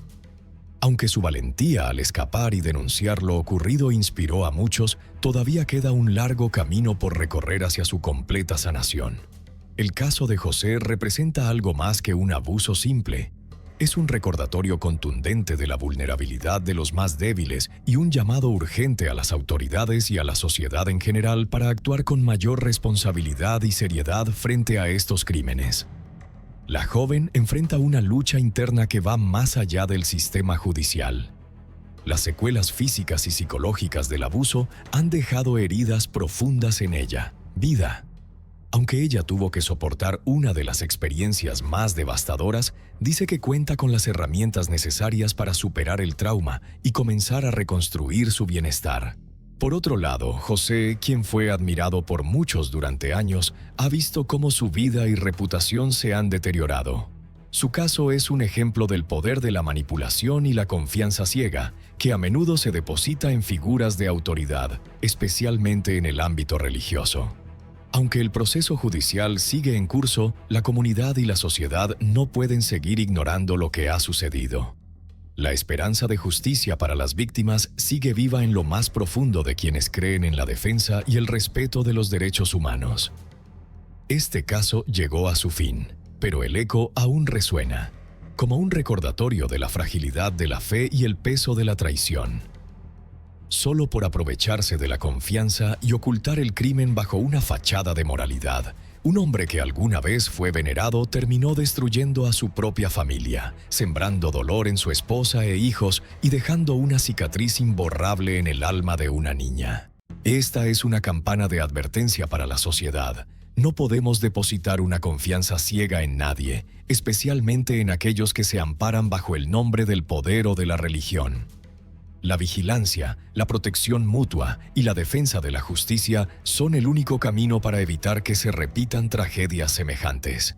Aunque su valentía al escapar y denunciar lo ocurrido inspiró a muchos, todavía queda un largo camino por recorrer hacia su completa sanación. El caso de José representa algo más que un abuso simple. Es un recordatorio contundente de la vulnerabilidad de los más débiles y un llamado urgente a las autoridades y a la sociedad en general para actuar con mayor responsabilidad y seriedad frente a estos crímenes. La joven enfrenta una lucha interna que va más allá del sistema judicial. Las secuelas físicas y psicológicas del abuso han dejado heridas profundas en ella. Vida. Aunque ella tuvo que soportar una de las experiencias más devastadoras, dice que cuenta con las herramientas necesarias para superar el trauma y comenzar a reconstruir su bienestar. Por otro lado, José, quien fue admirado por muchos durante años, ha visto cómo su vida y reputación se han deteriorado. Su caso es un ejemplo del poder de la manipulación y la confianza ciega, que a menudo se deposita en figuras de autoridad, especialmente en el ámbito religioso. Aunque el proceso judicial sigue en curso, la comunidad y la sociedad no pueden seguir ignorando lo que ha sucedido. La esperanza de justicia para las víctimas sigue viva en lo más profundo de quienes creen en la defensa y el respeto de los derechos humanos. Este caso llegó a su fin, pero el eco aún resuena, como un recordatorio de la fragilidad de la fe y el peso de la traición. Solo por aprovecharse de la confianza y ocultar el crimen bajo una fachada de moralidad, un hombre que alguna vez fue venerado terminó destruyendo a su propia familia, sembrando dolor en su esposa e hijos y dejando una cicatriz imborrable en el alma de una niña. Esta es una campana de advertencia para la sociedad. No podemos depositar una confianza ciega en nadie, especialmente en aquellos que se amparan bajo el nombre del poder o de la religión. La vigilancia, la protección mutua y la defensa de la justicia son el único camino para evitar que se repitan tragedias semejantes.